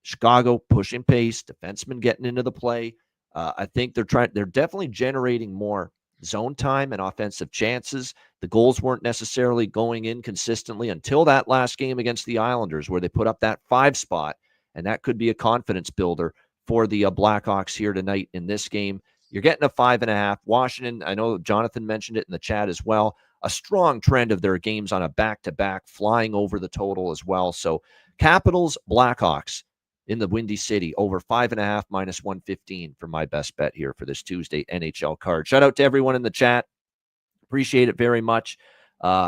Chicago pushing pace, defensemen getting into the play. I think they're definitely generating more zone time and offensive chances. The goals weren't necessarily going in consistently until that last game against the Islanders, where they put up that 5 spot, and that could be a confidence builder for the Blackhawks here tonight in this game. You're getting a 5.5. Washington, I know Jonathan mentioned it in the chat as well, a strong trend of their games on a back-to-back, flying over the total as well. So Capitals, Blackhawks in the Windy City, over 5.5 minus 115 for my best bet here for this Tuesday NHL card. Shout out to everyone in the chat. Appreciate it very much.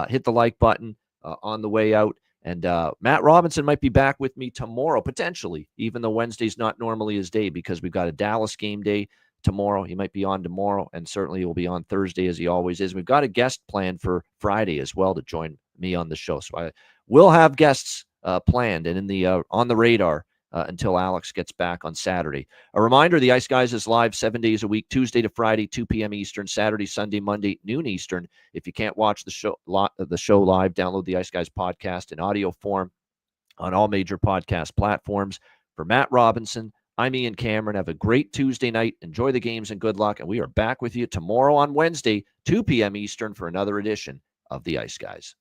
Hit the like button on the way out. And Matt Robinson might be back with me tomorrow, potentially, even though Wednesday's not normally his day, because we've got a Dallas game day tomorrow. He might be on tomorrow, and certainly he will be on Thursday, as he always is. We've got a guest planned for Friday as well to join me on the show. So I will have guests planned and in the on the radar until Alex gets back on Saturday. A reminder, the Ice Guys is live 7 days a week, Tuesday to Friday, 2 p.m. Eastern, Saturday, Sunday, Monday, noon Eastern. If you can't watch the show live, download the Ice Guys podcast in audio form on all major podcast platforms. For Matt Robinson, I'm Ian Cameron. Have a great Tuesday night. Enjoy the games and good luck. And we are back with you tomorrow on Wednesday, 2 p.m. Eastern for another edition of the Ice Guys.